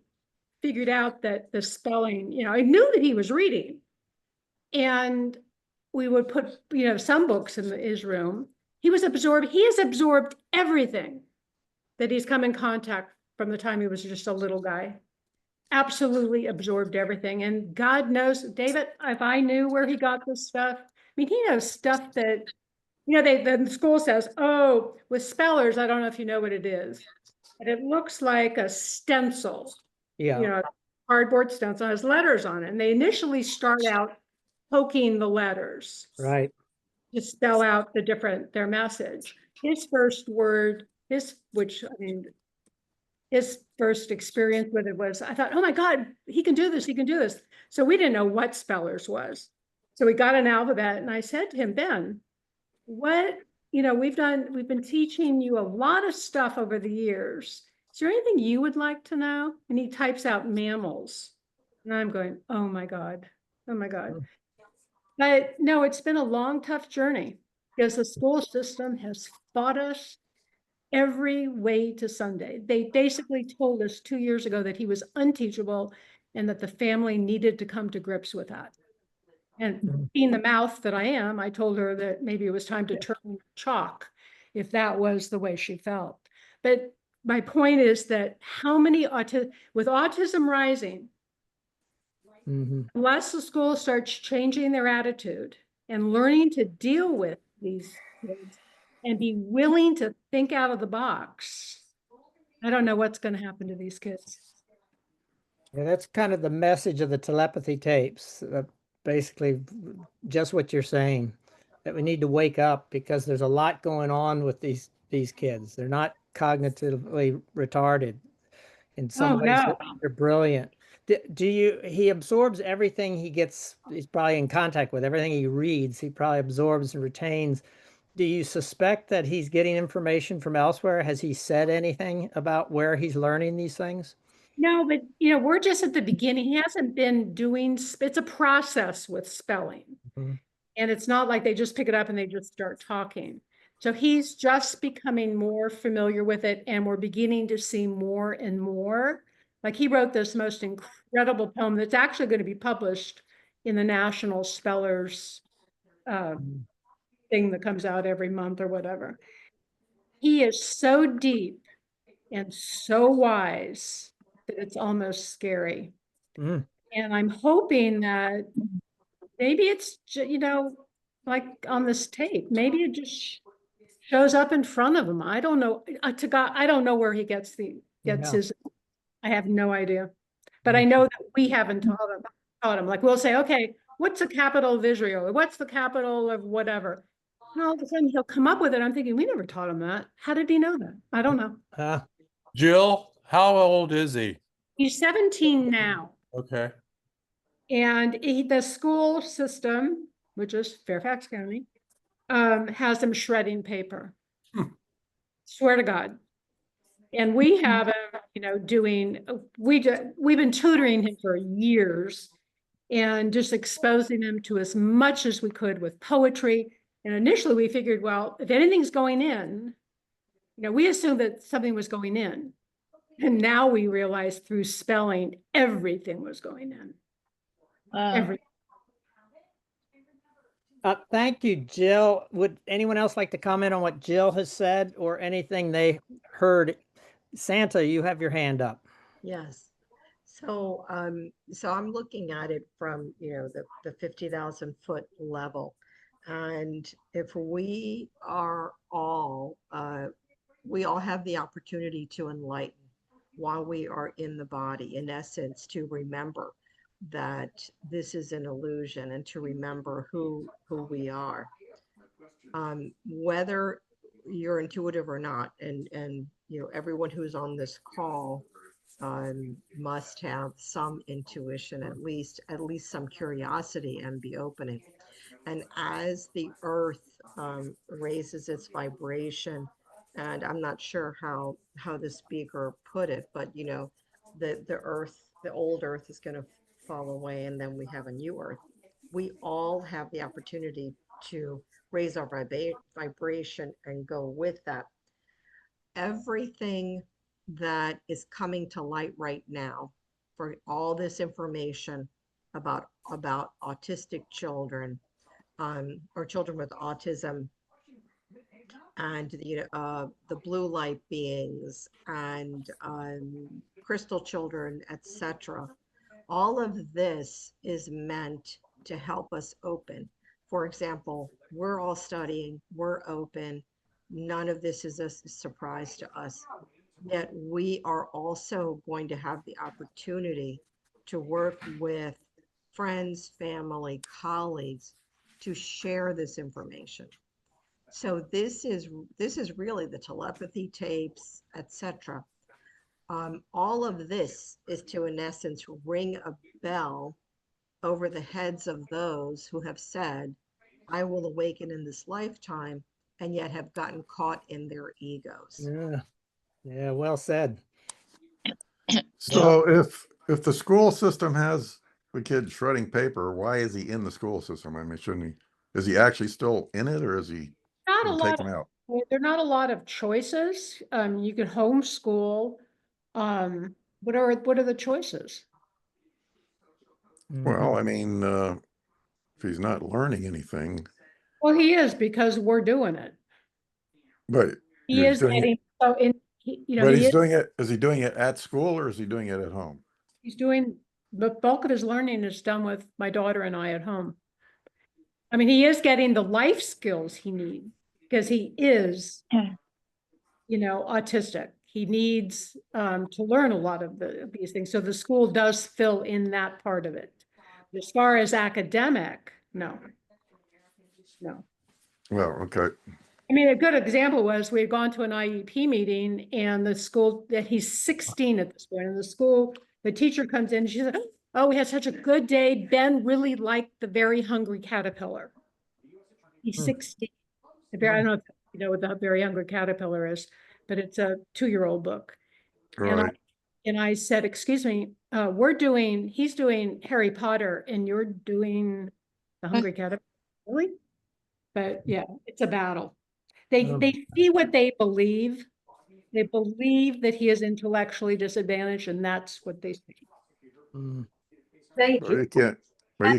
figured out that the spelling, I knew that he was reading. And we would put, some books in his room. He has absorbed everything that he's come in contact from the time he was just a little guy. Absolutely absorbed everything. And God knows, David, if I knew where he got this stuff, he knows stuff that, the school says, oh, with spellers, I don't know if you know what it is, but it looks like a stencil. Yeah. Cardboard stencil has letters on it. And they initially start out poking the letters. Right. To spell out their message. His first word, his first experience with it was, I thought, oh my God, he can do this. So we didn't know what spellers was. So we got an alphabet, and I said to him, Ben, we've been teaching you a lot of stuff over the years. Is there anything you would like to know? And he types out mammals. And I'm going, oh my God. But no, it's been a long, tough journey, because the school system has fought us every way to Sunday. They basically told us 2 years ago that he was unteachable and that the family needed to come to grips with that. And being the mouth that I am, I told her that maybe it was time to turn chalk if that was the way she felt. But my point is that how many with autism rising, unless the school starts changing their attitude and learning to deal with these kids and be willing to think out of the box, I don't know what's going to happen to these kids. Yeah, that's kind of the message of the telepathy tapes. Basically, just what you're saying, that we need to wake up because there's a lot going on with these kids. They're not cognitively retarded. In some ways, no. they're brilliant. He absorbs everything he's probably in contact with, everything he reads, he probably absorbs and retains. Do you suspect that he's getting information from elsewhere? Has he said anything about where he's learning these things? No, but we're just at the beginning. He hasn't been doing, it's a process with spelling. And it's not like they just pick it up and they just start talking. So he's just becoming more familiar with it, and we're beginning to see more and more. Like he wrote this most incredible poem that's actually going to be published in the National Spellers thing that comes out every month or whatever. He is so deep and so wise that it's almost scary. And I'm hoping that maybe it's, like on this tape, maybe it just shows up in front of him. I don't know. To God, I don't know where he gets his, I have no idea. But I know that we haven't taught him. Like we'll say, okay, what's the capital of Israel? Or what's the capital of whatever? And all of a sudden he'll come up with it. I'm thinking, we never taught him that. How did he know that? I don't know. Jill, how old is he? He's 17 now. Okay. And the school system, which is Fairfax County, has him shredding paper. Swear to God. And we have him, we've been tutoring him for years and just exposing him to as much as we could with poetry. And initially we figured, well, if anything's going in, we assumed that something was going in. And now we realize through spelling, everything was going in. Everything. Thank you, Jill. Would anyone else like to comment on what Jill has said or anything they heard? Santa, you have your hand up. Yes. So I'm looking at it from, the 50,000 foot level. And if we all have the opportunity to enlighten while we are in the body, in essence, to remember that this is an illusion and to remember who we are. Whether you're intuitive or not, and everyone who's on this call must have some intuition, at least some curiosity, and be opening. And as the earth raises its vibration, and I'm not sure how the speaker put it, but the earth, the old earth is going to fall away, and then we have a new earth. We all have the opportunity to raise our vibration and go with that. Everything that is coming to light right now, for all this information about autistic children, or children with autism, and the blue light beings, and crystal children, etc. All of this is meant to help us open. For example, we're all studying, we're open. None of this is a surprise to us. Yet we are also going to have the opportunity to work with friends, family, colleagues to share this information. So this is really the telepathy tapes, etc. All of this is to, in essence, ring a bell over the heads of those who have said, I will awaken in this lifetime, and yet have gotten caught in their egos. Yeah, well said. So if the school system has the kid shredding paper, why is he in the school system? I mean, shouldn't he? Is he actually still in it, or is he Not a lot. taken out? There are not a lot of choices. You can homeschool. What are the choices? Well, I mean, if he's not learning anything, Well, he is because we're doing it. but He you're is doing getting, it, so in, you know, but he he's is, doing it, is he doing it at school or is he doing it at home? he's doing, the bulk of his learning is done with my daughter and I at home. I mean, he is getting the life skills he needs because he is, you know, autistic. He needs to learn a lot of these things. So the school does fill in that part of it. As far as academic, no. No. Well, okay. I mean, a good example was we had gone to an IEP meeting and the school that he's 16 at this point, and the school, the teacher comes in and she said, oh, we had such a good day. Ben really liked the Very Hungry Caterpillar. He's 16. I don't know if you know what the Very Hungry Caterpillar is, but it's a 2-year-old book. Right. And I said, excuse me, he's doing Harry Potter and you're doing the Hungry Caterpillar, really? But yeah, it's a battle. They see what they believe. They believe that he is intellectually disadvantaged, and that's what they see. Thank But you. you can't, but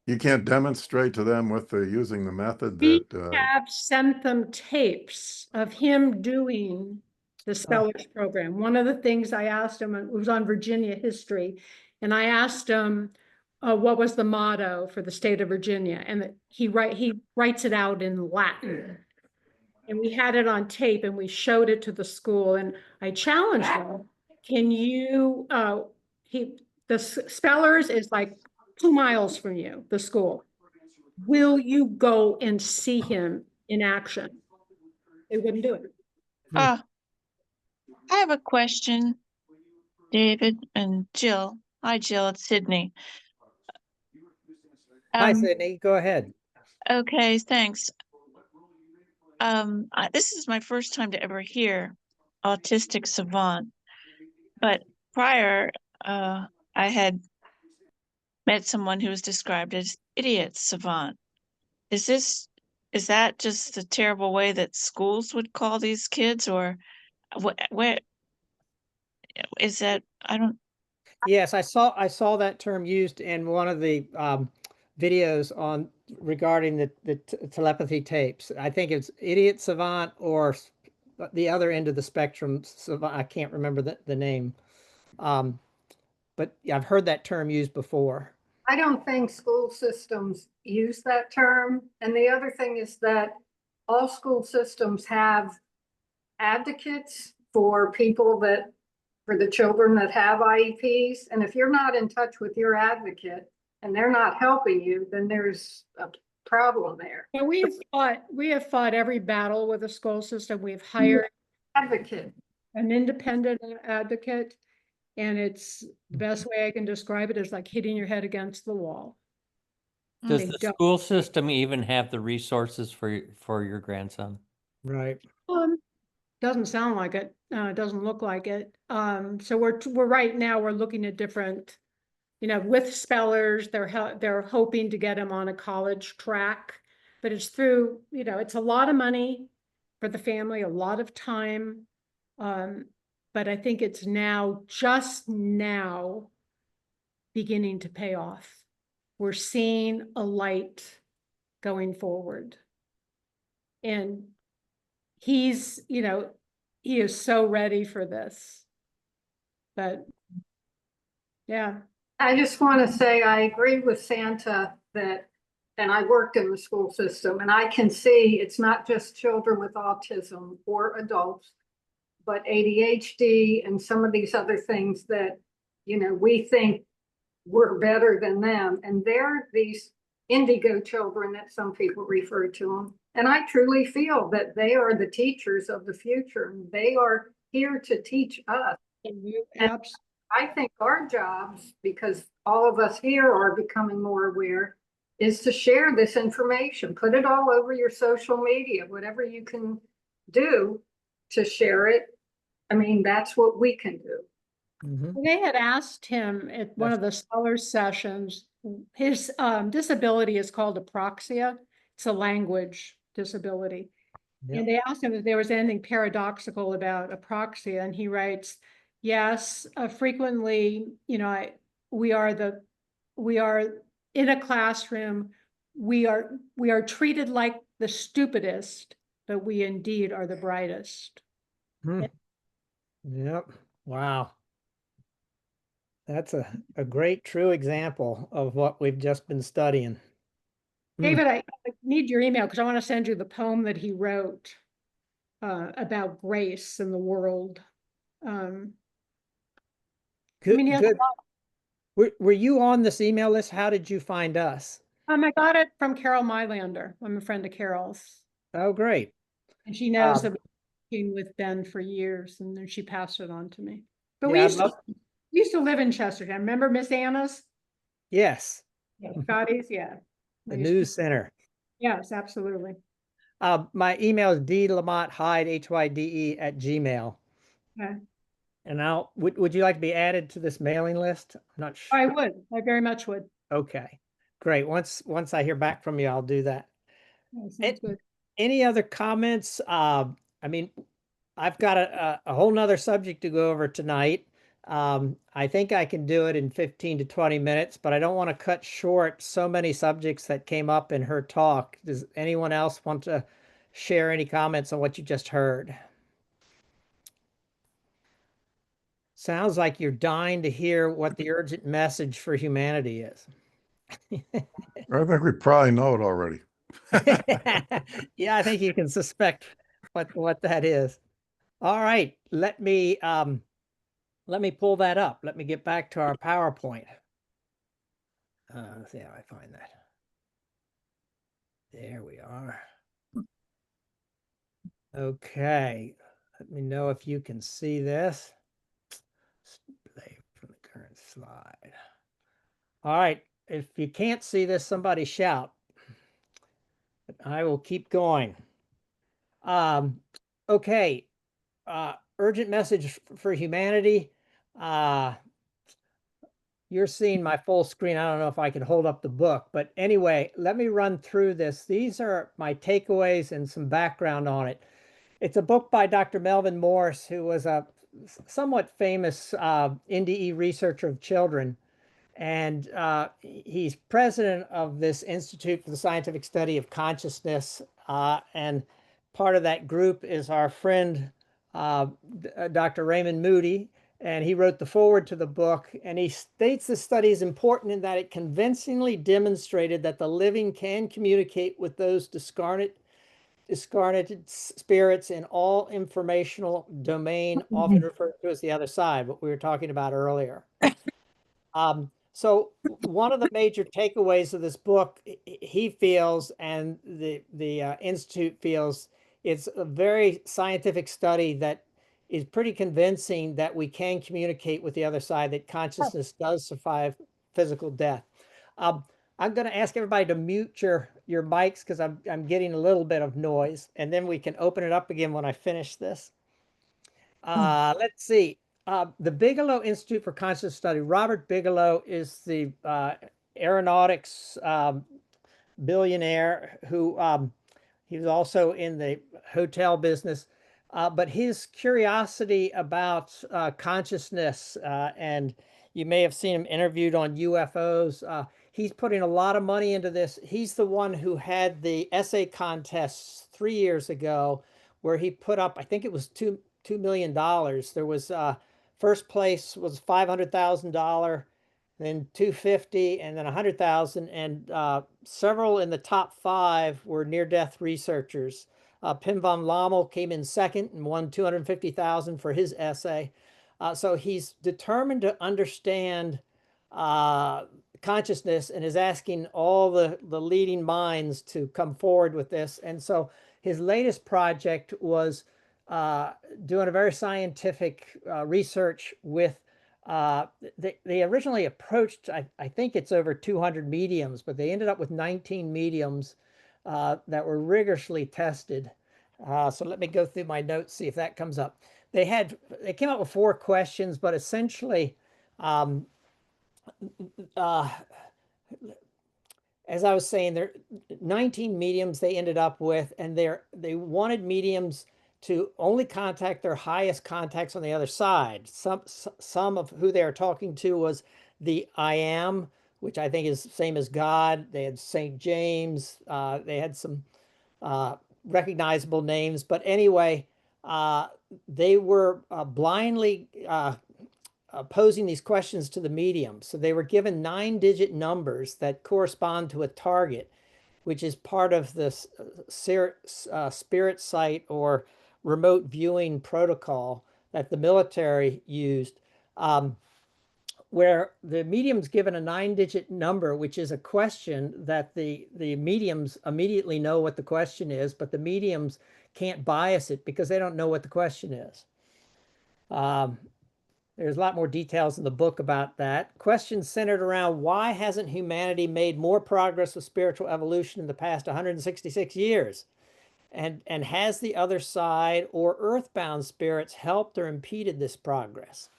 you can't demonstrate to them with the using the method We that, have sent them tapes of him doing the spellers program. One of the things I asked him, it was on Virginia history, and I asked him what was the motto for the state of Virginia, and he writes it out in Latin. And we had it on tape and we showed it to the school, and I challenged them, can you, the spellers is like 2 miles from you, the school. Will you go and see him in action? They wouldn't do it. I have a question, David and Jill. Hi, Jill, it's Sydney. Hi, Sydney, go ahead. Okay, thanks. This is my first time to ever hear autistic savant, but prior, I had met someone who was described as idiot savant. Is that just the terrible way that schools would call these kids, or where is that? I don't. Yes, I saw that term used in one of the videos on regarding the telepathy tapes. I think it's idiot savant or the other end of the spectrum savant. I can't remember the name. But yeah, I've heard that term used before. I don't think school systems use that term. And the other thing is that all school systems have advocates for for the children that have IEPs. And if you're not in touch with your advocate and they're not helping you, then there's a problem there. And we have fought every battle with the school system. We've hired Advocate. an independent advocate. And it's the best way I can describe it is like hitting your head against the wall. Does They the don't. school system even have the resources for your grandson? Right. Doesn't sound like it. Doesn't look like it. So we're right now we're looking at different, you know, with spellers. They're hoping to get him on a college track, but it's through, you know, it's a lot of money for the family, a lot of time. But I think it's just now beginning to pay off. We're seeing a light going forward. And he's, you know, he is so ready for this. But yeah. I just want to say I agree with Santa that, and I worked in the school system, and I can see it's not just children with autism or adults, but ADHD and some of these other things that, you know, we think we're better than them. And they're these indigo children that some people refer to them. And I truly feel that they are the teachers of the future. And they are here to teach us. And I think our jobs, because all of us here are becoming more aware, is to share this information, put it all over your social media, whatever you can do to share it. I mean, that's what we can do. They had asked him at one of the scholar sessions, his disability is called apraxia. It's a language disability. Yep. And they asked him if there was anything paradoxical about apraxia, and he writes, yes, frequently, you know, we are in a classroom we are treated like the stupidest, but we indeed are the brightest. Hmm. Yep. Wow. That's a great, true example of what we've just been studying. David, I need your email because I want to send you the poem that he wrote about grace in the world. Good, he has good. Were you on this email list? How did you find us? I got it from Carol Mylander. I'm a friend of Carol's. Oh, great. And she knows that we came with Ben for years, and then she passed it on to me. But Yeah, we used to live in Chestertown. Remember Miss Anna's? Yes. Yeah, Scotty's, yeah. The news center. Yes, absolutely. My email is dlamotte, Hyde, @gmail. Okay. And would you like to be added to this mailing list? I'm not sure. I would. I very much would. Okay, great. Once I hear back from you, I'll do that. Yeah, sounds good. Any other comments? I mean, I've got a whole nother subject to go over tonight. I think I can do it in 15 to 20 minutes, but I don't want to cut short so many subjects that came up in her talk. Does anyone else want to share any comments on what you just heard? Sounds like you're dying to hear what the urgent message for humanity is. I think we probably know it already. Yeah, I think you can suspect what that is. All right, let me pull that up. Let me get back to our PowerPoint. Let's see how I find that. There we are. Okay, let me know if you can see this. Play from the current slide. All right, if you can't see this, somebody shout. But I will keep going. Okay, urgent message for humanity. You're seeing my full screen. I don't know if I can hold up the book, but anyway, let me run through this. These are my takeaways and some background on it. It's a book by Dr. Melvin Morse, who was a somewhat famous NDE researcher of children. And he's president of this Institute for the Scientific Study of Consciousness. And part of that group is our friend, Dr. Raymond Moody. And he wrote the foreword to the book. And he states the study is important in that it convincingly demonstrated that the living can communicate with those discarnated spirits in all informational domain, often referred to as the other side, what we were talking about earlier. So one of the major takeaways of this book, he feels, and the Institute feels, it's a very scientific study that is pretty convincing that we can communicate with the other side, that consciousness does survive physical death. I'm going to ask everybody to mute your mics because I'm getting a little bit of noise, and then we can open it up again when I finish this. Let's see. The Bigelow Institute for Conscious Study. Robert Bigelow is the aeronautics billionaire who he was also in the hotel business. But his curiosity about consciousness, and you may have seen him interviewed on UFOs. He's putting a lot of money into this. He's the one who had the essay contests 3 years ago, where he put up, I think it was $2 million. There was first place was $500,000, then $250,000, and then $100,000, and several in the top 5 were near-death researchers. Pim von Lommel came in second and won $250,000 for his essay. So he's determined to understand consciousness and is asking all the leading minds to come forward with this. And so his latest project was doing a very scientific research with, they originally approached, I think it's over 200 mediums, but they ended up with 19 mediums that were rigorously tested. So let me go through my notes, see if that comes up. They came up with 4 questions, but essentially, as I was saying, there 19 mediums they ended up with, and they wanted mediums to only contact their highest contacts on the other side. Some of who they were talking to was the I am, which I think is same as God. They had St. James. They had some recognizable names. But anyway, they were blindly posing these questions to the medium. So they were given 9-digit numbers that correspond to a target, which is part of the spirit sight or remote viewing protocol that the military used, where the medium's given a 9-digit number, which is a question that the mediums immediately know what the question is, but the mediums can't bias it because they don't know what the question is. There's a lot more details in the book about that. Questions centered around why hasn't humanity made more progress with spiritual evolution in the past 166 years? And has the other side or earthbound spirits helped or impeded this progress?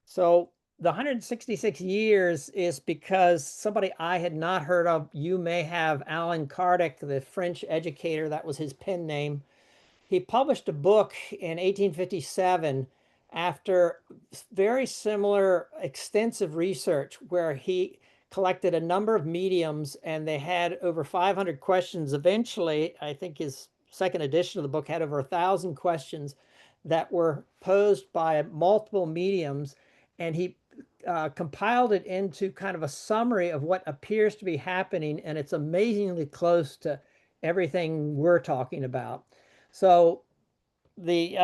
So the 166 years is because somebody I had not heard of, you may have, Alan Kardec, the French educator, that was his pen name. He published a book in 1857 after very similar extensive research where he collected a number of mediums and they had over 500 questions. Eventually, I think his second edition of the book had over 1,000 questions that were posed by multiple mediums, and he compiled it into kind of a summary of what appears to be happening, and it's amazingly close to everything we're talking about. So the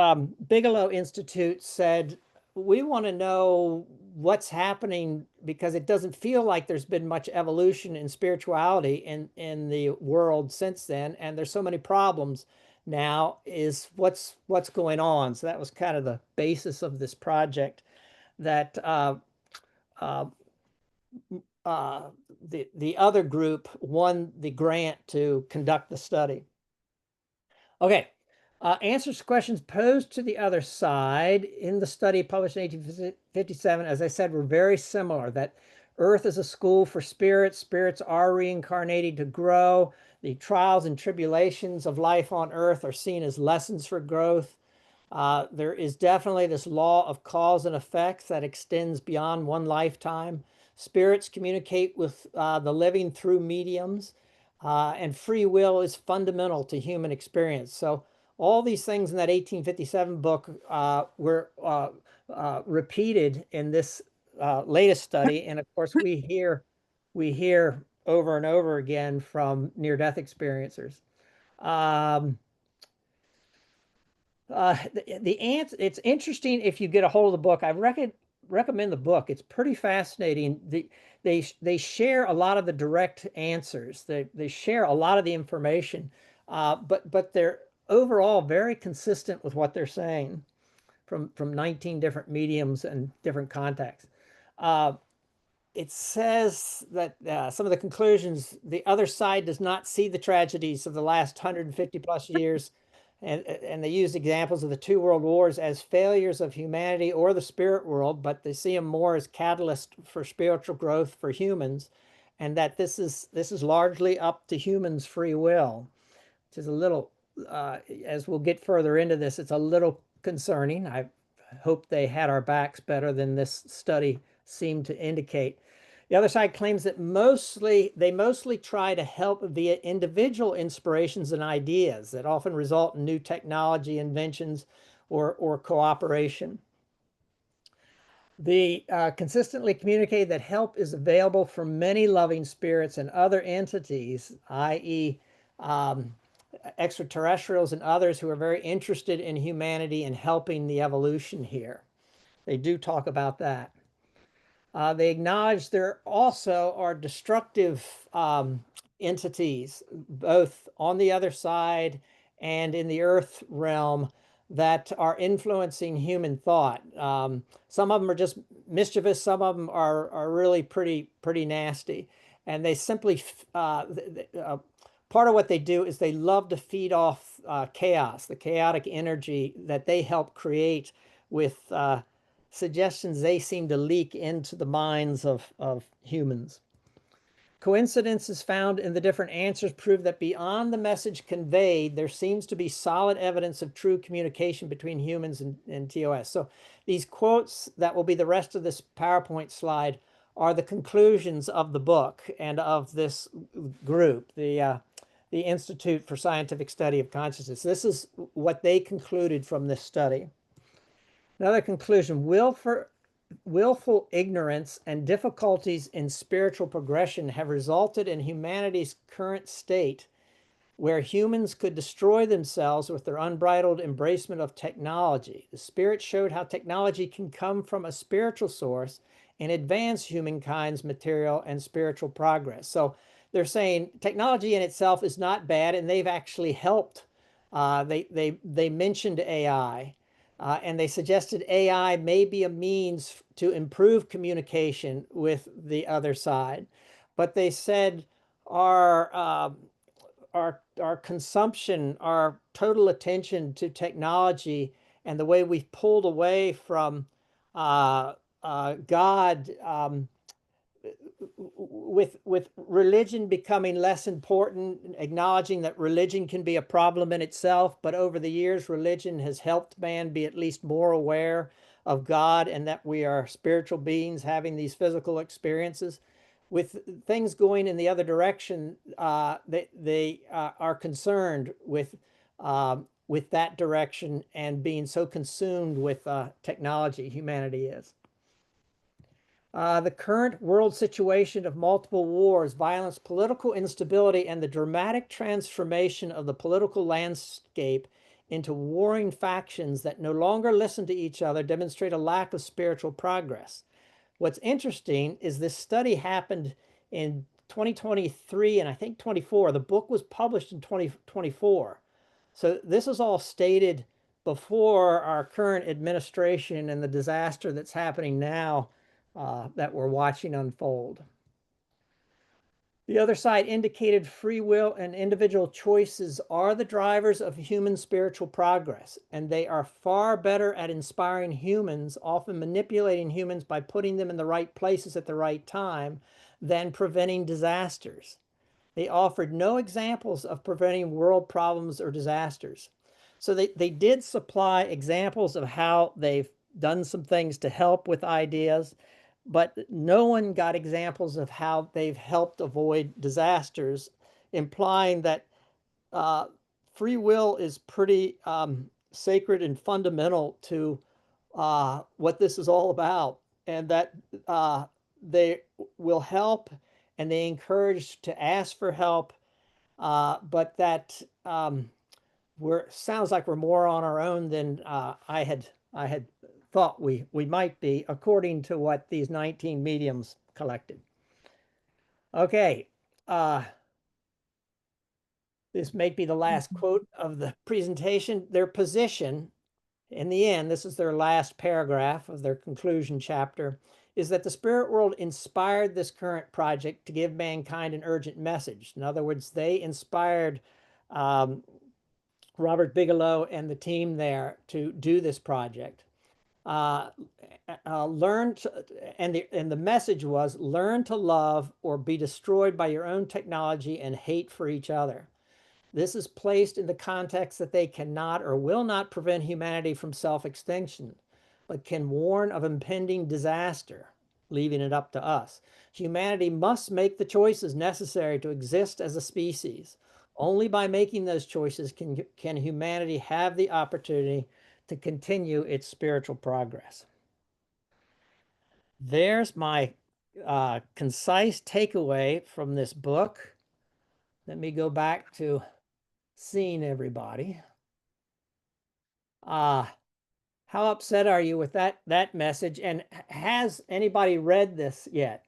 Bigelow Institute said, we want to know what's happening because it doesn't feel like there's been much evolution in spirituality in the world since then, and there's so many problems now, is what's going on. So that was kind of the basis of this project, that the other group won the grant to conduct the study. Okay. Answers to questions posed to the other side in the study published in 1857, as I said, were very similar, that Earth is a school for spirits. Spirits are reincarnated to grow. The trials and tribulations of life on Earth are seen as lessons for growth. There is definitely this law of cause and effects that extends beyond one lifetime. Spirits communicate with the living through mediums, and free will is fundamental to human experience. So all these things in that 1857 book were repeated in this latest study. And of course, we hear over and over again from near-death experiencers. The answer, it's interesting if you get a hold of the book. I recommend the book. It's pretty fascinating. They share a lot of the direct answers. They share a lot of the information, but they're overall very consistent with what they're saying from 19 different mediums and different contexts. It says that some of the conclusions, the other side does not see the tragedies of the last 150 plus years, and they use examples of the 2 world wars as failures of humanity or the spirit world, but they see them more as catalyst for spiritual growth for humans, and that this is largely up to humans' free will, which is a little, as we'll get further into this, it's a little concerning. I hope they had our backs better than this study seemed to indicate. The other side claims that they mostly try to help via individual inspirations and ideas that often result in new technology, inventions, or cooperation. They consistently communicate that help is available from many loving spirits and other entities, i.e., extraterrestrials and others who are very interested in humanity and helping the evolution here. They do talk about that. They acknowledge there also are destructive entities, both on the other side and in the earth realm, that are influencing human thought. Some of them are just mischievous. Some of them are really pretty nasty. And they simply, part of what they do is they love to feed off chaos, the chaotic energy that they help create with suggestions they seem to leak into the minds of humans. Coincidences found in the different answers prove that beyond the message conveyed, there seems to be solid evidence of true communication between humans and TOS. So these quotes that will be the rest of this PowerPoint slide are the conclusions of the book and of this group, the Institute for Scientific Study of Consciousness. This is what they concluded from this study. Another conclusion: willful ignorance and difficulties in spiritual progression have resulted in humanity's current state, where humans could destroy themselves with their unbridled embracement of technology. The Spirit showed how technology can come from a spiritual source and advance humankind's material and spiritual progress. So they're saying technology in itself is not bad, and they've actually helped. They mentioned AI, and they suggested AI may be a means to improve communication with the other side. But they said our consumption, our total attention to technology, and the way we've pulled away from God, with religion becoming less important, acknowledging that religion can be a problem in itself, but over the years, religion has helped man be at least more aware of God and that we are spiritual beings having these physical experiences. With things going in the other direction, they are concerned with that direction and being so consumed with technology, humanity is. The current world situation of multiple wars, violence, political instability, and the dramatic transformation of the political landscape into warring factions that no longer listen to each other demonstrate a lack of spiritual progress. What's interesting is this study happened in 2023 and I think 24. The book was published in 2024. So this is all stated before our current administration and the disaster that's happening now that we're watching unfold. The other side indicated free will and individual choices are the drivers of human spiritual progress, and they are far better at inspiring humans, often manipulating humans by putting them in the right places at the right time, than preventing disasters. They offered no examples of preventing world problems or disasters. So they did supply examples of how they've done some things to help with ideas, but no one got examples of how they've helped avoid disasters, implying that free will is pretty sacred and fundamental to what this is all about, and that they will help and they encourage to ask for help, but that sounds like we're more on our own than I had thought we might be, according to what these 19 mediums collected. Okay, this may be the last quote of the presentation. Their position, in the end, this is their last paragraph of their conclusion chapter, is that the spirit world inspired this current project to give mankind an urgent message. In other words, they inspired Robert Bigelow and the team there to do this project. And the message was, learn to love or be destroyed by your own technology and hate for each other. This is placed in the context that they cannot or will not prevent humanity from self-extinction, but can warn of impending disaster, leaving it up to us. Humanity must make the choices necessary to exist as a species. Only by making those choices can humanity have the opportunity to continue its spiritual progress. There's my concise takeaway from this book. Let me go back to seeing everybody. How upset are you with that message? And has anybody read this yet?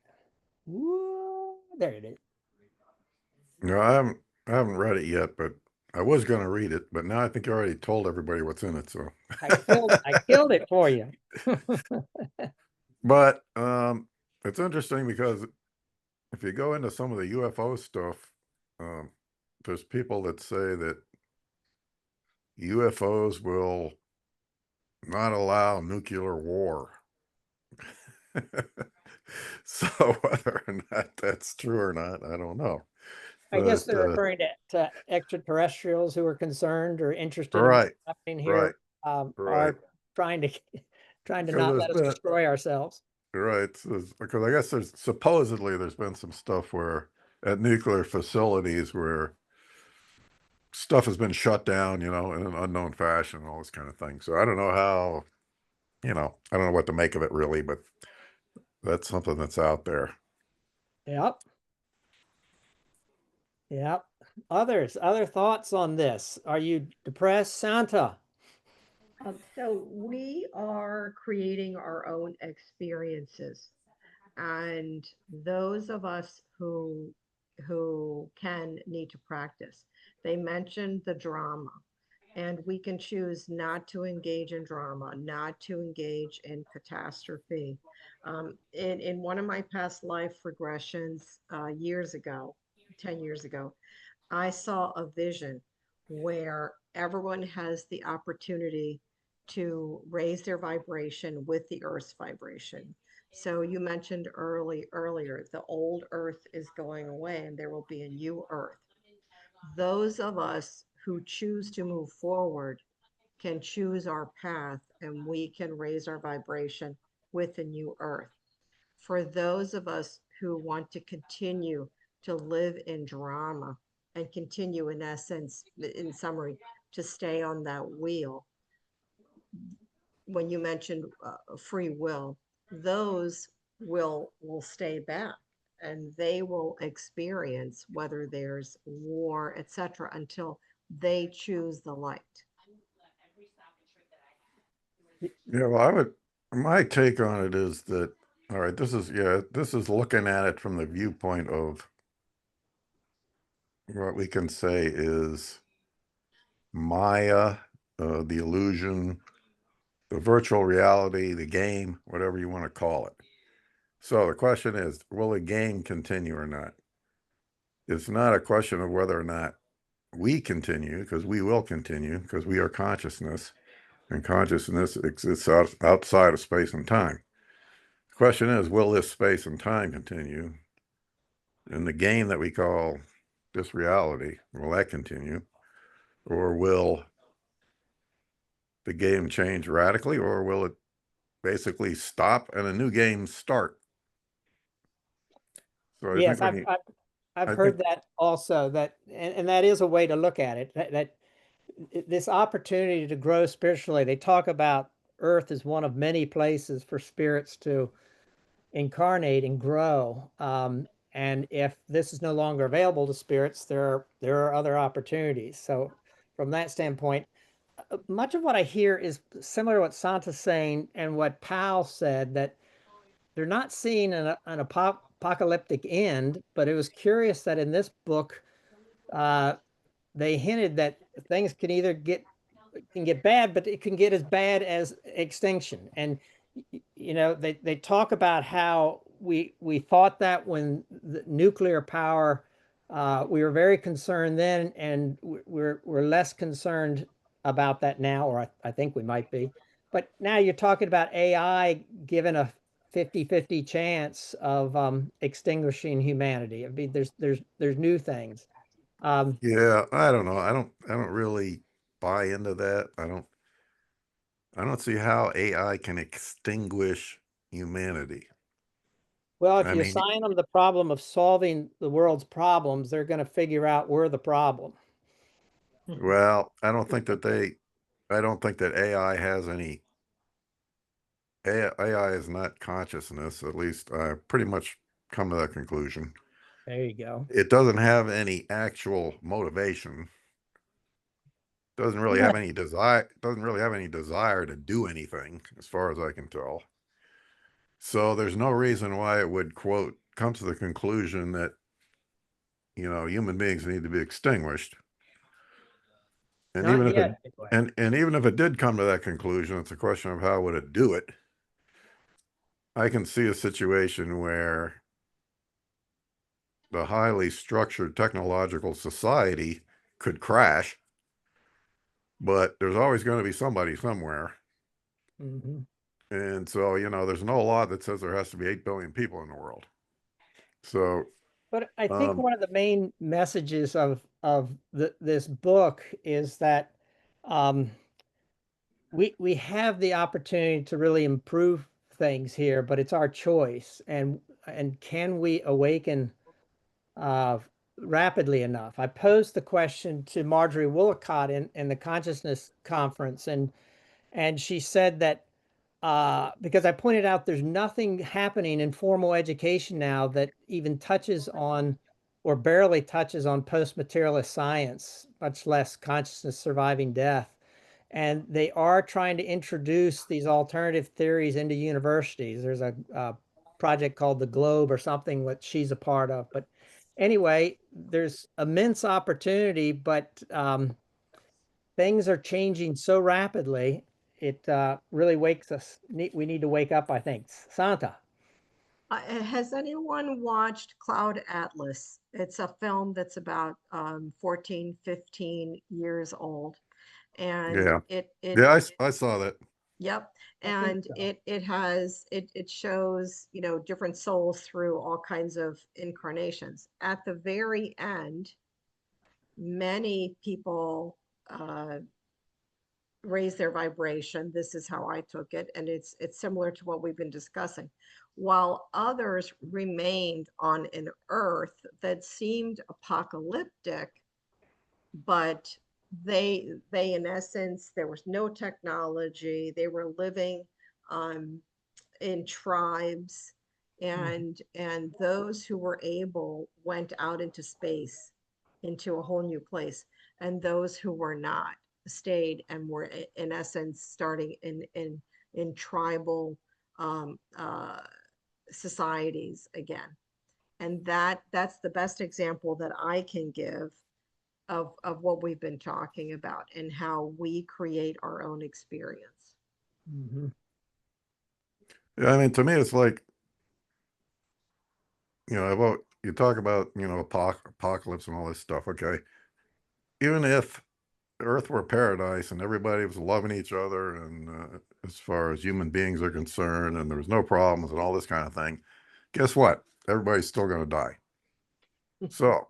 Woo, there it is. No, I haven't read it yet, but I was going to read it, but now I think you already told everybody what's in it. So I killed it for you. But it's interesting because if you go into some of the UFO stuff, there's people that say that UFOs will not allow nuclear war. So whether or not that's true or not, I don't know. I guess But, they're referring to extraterrestrials who are concerned or interested in right, what's happening here, right. are trying to So not let us there's destroy ourselves. Right, because I guess there's been some stuff where at nuclear facilities where stuff has been shut down, in an unknown fashion and all this kind of thing. So I don't know how, I don't know what to make of it really, but that's something that's out there. Yep. Yep. Other thoughts on this? Are you depressed, Santa? So we are creating our own experiences, and those of us who can need to practice. They mentioned the drama, and we can choose not to engage in drama, not to engage in catastrophe. In one of my past life regressions years ago, 10 years ago, I saw a vision where everyone has the opportunity to raise their vibration with the Earth's vibration. So you mentioned earlier, the old Earth is going away and there will be a new Earth. Those of us who choose to move forward can choose our path, and we can raise our vibration with the new Earth. For those of us who want to continue to live in drama and continue, in essence, in summary, to stay on that wheel, when you mentioned free will, those will stay back, and they will experience whether there's war, etc., until they choose the light. Yeah, well, my take on it is that, all right, this is looking at it from the viewpoint of what we can say is Maya, the illusion, the virtual reality, the game, whatever you want to call it. So the question is, will the game continue or not? It's not a question of whether or not we continue, because we will continue, because we are consciousness, and consciousness exists outside of space and time. The question is, will this space and time continue? And the game that we call this reality, will that continue? Or will the game change radically, or will it basically stop and a new game start? So I Yes, think I've I heard think, that also, and that is a way to look at it, that this opportunity to grow spiritually. They talk about Earth as one of many places for spirits to incarnate and grow. And if this is no longer available to spirits, there are other opportunities. So from that standpoint, much of what I hear is similar to what Santa's saying and what Powell said, that they're not seeing an apocalyptic end, but it was curious that in this book, they hinted that things can either get bad, but it can get as bad as extinction. And they talk about how we thought that when the nuclear power, we were very concerned then, and we're less concerned about that now, or I think we might be. But now you're talking about AI given a 50-50 chance of extinguishing humanity. I mean, there's new things. yeah, I don't know. I don't really buy into that. I don't see how AI can extinguish humanity. Well, if I you mean, assign them the problem of solving the world's problems, they're going to figure out we're the problem. well, I don't think that AI has any. AI is not consciousness. At least I pretty much come to that conclusion. There you go. It doesn't have any actual motivation. Doesn't really have any desire. Doesn't really have any desire to do anything, as far as I can tell. So there's no reason why it would, quote, come to the conclusion that, human beings need to be extinguished. And Not even if yet, it anyway. and even if it did come to that conclusion, it's a question of how would it do it. I can see a situation where the highly structured technological society could crash, but there's always going to be somebody somewhere. Mhm. And so, there's no law that says there has to be 8 billion people in the world. So, But I think one of the main messages of this book is that we have the opportunity to really improve things here, but it's our choice. And can we awaken rapidly enough? I posed the question to Marjorie Willicott in the consciousness conference, and she said that because I pointed out there's nothing happening in formal education now that even touches on or barely touches on post-materialist science, much less consciousness surviving death. And they are trying to introduce these alternative theories into universities. There's a project called the Globe or something that she's a part of. But anyway, there's immense opportunity, but things are changing so rapidly. It really wakes us. We need to wake up, I think. Santa. Has anyone watched Cloud Atlas? It's a film that's about 14, 15 years old. And Yeah. it I saw that. Yep. I think And so. it shows, you know, different souls through all kinds of incarnations. At the very end, many people raise their vibration. This is how I took it. And it's similar to what we've been discussing. While others remained on an earth that seemed apocalyptic, but they in essence, there was no technology. They were living in tribes, and those who were able went out into space, into a whole new place, and those who were not stayed and were in essence starting in tribal societies again. And that's the best example that I can give of what we've been talking about and how we create our own experience. Yeah, I mean, to me, it's like, you know, about you talk about, you know, apocalypse and all this stuff. Okay, even if Earth were paradise and everybody was loving each other, and as far as human beings are concerned, and there was no problems and all this kind of thing, guess what? Everybody's still going to die. So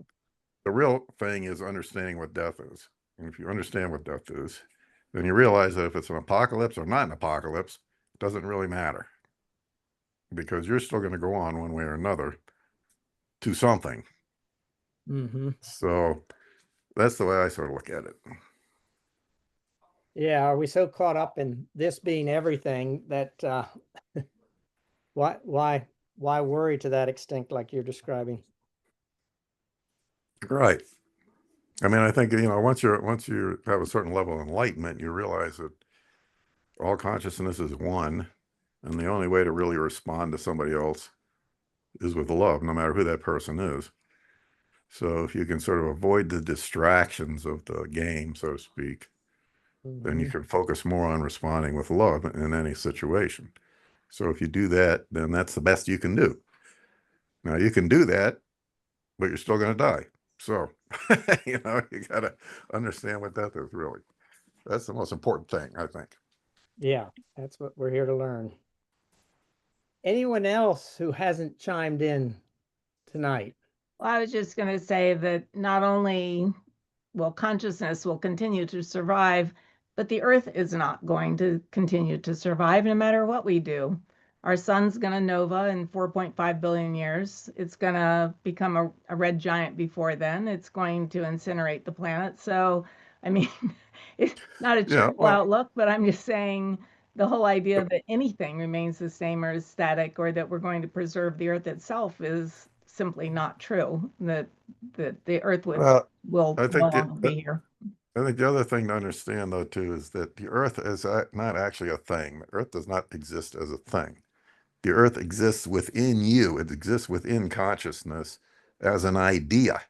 the real thing is understanding what death is. And if you understand what death is, then you realize that if it's an apocalypse or not an apocalypse, it doesn't really matter, because you're still going to go on one way or another to something. So that's the way I sort of look at it. Yeah, are we so caught up in this being everything that why worry to that extent like you're describing? Right. I mean, I think, you know, once you have a certain level of enlightenment, you realize that all consciousness is one, and the only way to really respond to somebody else is with love, no matter who that person is. So if you can sort of avoid the distractions of the game, so to speak, then you can focus more on responding with love in any situation. So if you do that, then that's the best you can do. Now you can do that, but you're still going to die. So, you know, you got to understand what death is really. That's the most important thing, I think. Yeah, that's what we're here to learn. Anyone else who hasn't chimed in tonight? Well, I was just going to say that not only will consciousness will continue to survive, but the Earth is not going to continue to survive no matter what we do. Our sun's going to nova in 4.5 billion years. It's going to become a red giant before then. It's going to incinerate the planet. So, I mean, it's not a cheerful outlook, but I'm just saying the whole idea that anything remains the same or is static, or that we're going to preserve the Earth itself, is simply not true. That the Earth will no longer be here. I think the other thing to understand, though, too, is that the Earth is not actually a thing. The Earth does not exist as a thing. The Earth exists within you. It exists within consciousness as an idea.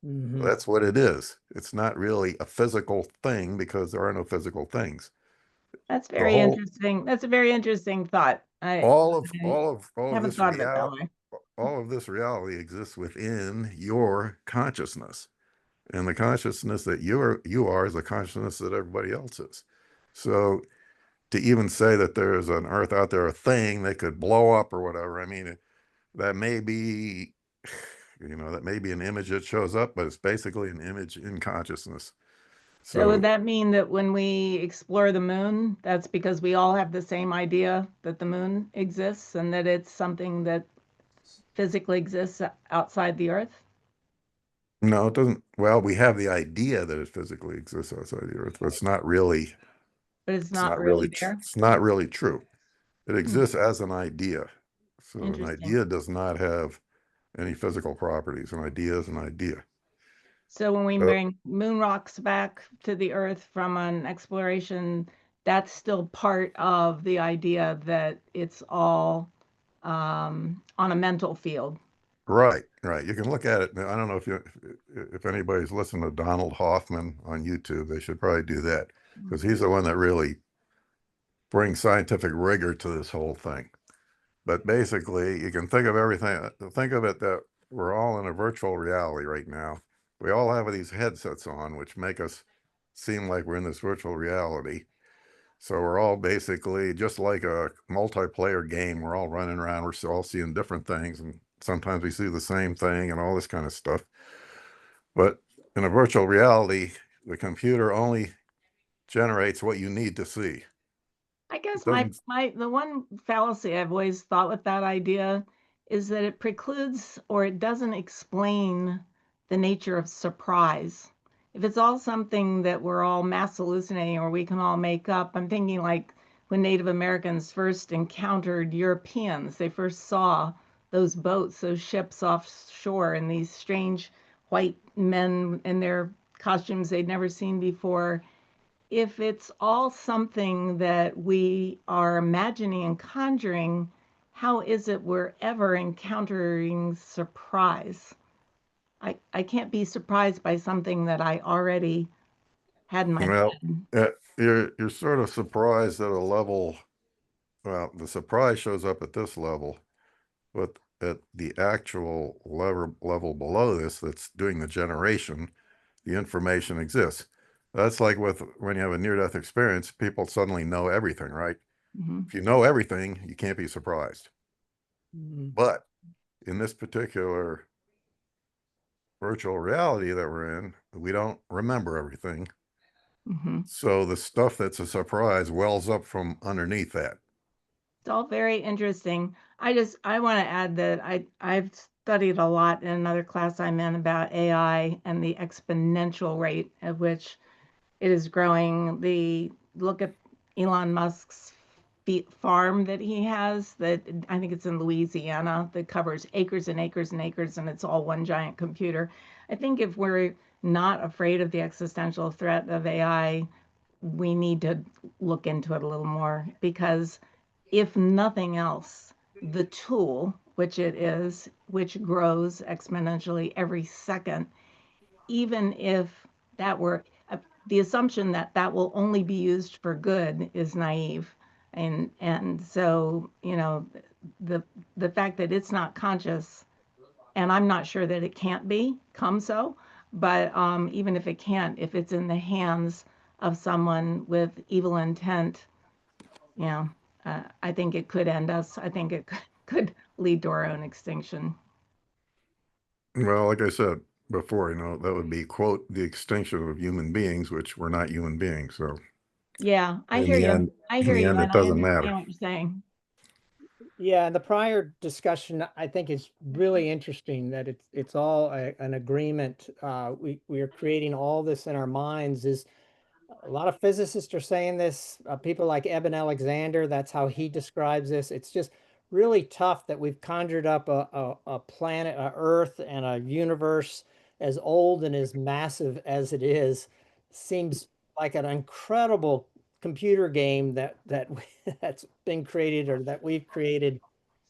That's what it is. It's not really a physical thing, because there are no physical things. That's very interesting. That's a very interesting thought. All of this reality, all of this reality exists within your consciousness. And the consciousness that you are is the consciousness that everybody else is. So to even say that there's an Earth out there, a thing that could blow up or whatever, I mean, that may be, you know, that may be an image that shows up, but it's basically an image in consciousness. So would that mean that when we explore the moon, that's because we all have the same idea that the moon exists and that it's something that physically exists outside the Earth? No, it doesn't. Well, we have the idea that it physically exists outside the Earth, but it's not really. But it's not really there? It's not really true. It Hmm. exists as an idea. So an Interesting. idea does not have any physical properties. An idea is an idea. So when we bring moon rocks back to the Earth from an exploration, that's still part of the idea that it's all on a mental field. Right, right. You can look at it. I don't know if anybody's listened to Donald Hoffman on YouTube, they should probably do that, because he's the one that really brings scientific rigor to this whole thing. But basically, you can think of everything. Think of it that we're all in a virtual reality right now. We all have these headsets on, which make us seem like we're in this virtual reality. So we're all basically just like a multiplayer game. We're all running around. We're all seeing different things, and sometimes we see the same thing and all this kind of stuff. But in a virtual reality, the computer only generates what you need to see. I guess doesn't- the one fallacy I've always thought with that idea is that it precludes or it doesn't explain the nature of surprise. If it's all something that we're all mass hallucinating or we can all make up, I'm thinking like when Native Americans first encountered Europeans, they first saw those boats, those ships offshore, and these strange white men in their costumes they'd never seen before. If it's all something that we are imagining and conjuring, how is it we're ever encountering surprise? I can't be surprised by something that I already had in my head. You're sort of surprised at a level. Well, the surprise shows up at this level, but at the actual level below this, that's doing the generation, the information exists. That's like when you have a near-death experience, people suddenly know everything, right? Mm-hmm. If you know everything, you can't be surprised. Mm-hmm. But in this particular virtual reality that we're in, we don't remember everything. Mm-hmm. So the stuff that's a surprise wells up from underneath that. It's all very interesting. I want to add that I've studied a lot in another class I'm in about AI and the exponential rate at which it is growing. Look at Elon Musk's farm that he has, that I think it's in Louisiana, that covers acres and acres and acres, and it's all one giant computer. I think if we're not afraid of the existential threat of AI, we need to look into it a little more, because if nothing else, the tool, which it is, which grows exponentially every second, even if that were the assumption that that will only be used for good is naive. And so, the fact that it's not conscious, and I'm not sure that it can't become so, but even if it can't, if it's in the hands of someone with evil intent, I think it could end us. I think it could lead to our own extinction. Well, like I said before, that would be, quote, the extinction of human beings, which we're not human beings. So yeah, I in hear the you. end, I hear in the you, end, and it I doesn't understand matter. what you're saying. Yeah, and the prior discussion, I think, is really interesting that it's all an agreement. We are creating all this in our minds. Is a lot of physicists are saying this. People like Eben Alexander, that's how he describes this. It's just really tough that we've conjured up a planet, a Earth, and a universe as old and as massive as it is. Seems like an incredible computer game that's been created, or that we've created,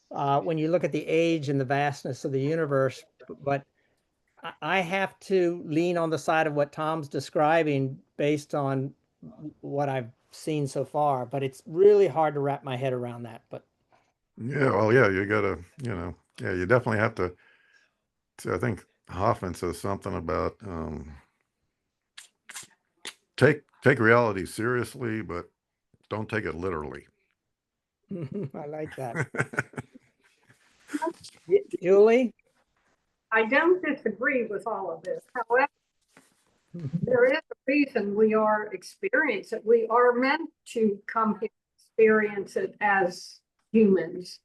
when you look at the age and the vastness of the universe. But I have to lean on the side of what Tom's describing based on what I've seen so far, but it's really hard to wrap my head around that. But Yeah, well, yeah, you gotta, yeah, you definitely have to. I think Hoffman says something about take reality seriously, but don't take it literally. I like that. Julie? I don't disagree with all of this. However, There is a reason we are experiencing it. We are meant to come here and experience it as humans.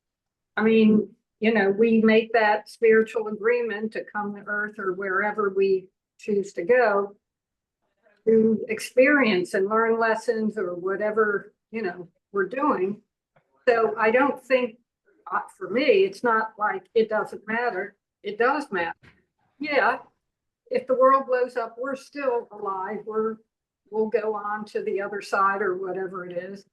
I mean, you know, we make that spiritual agreement to come to Earth or wherever we choose to go to experience and learn lessons or whatever, you know, we're doing. So I don't think, for me, it's not like it doesn't matter. It does matter. Yeah, if the world blows up, we're still alive. We'll go on to the other side or whatever it is.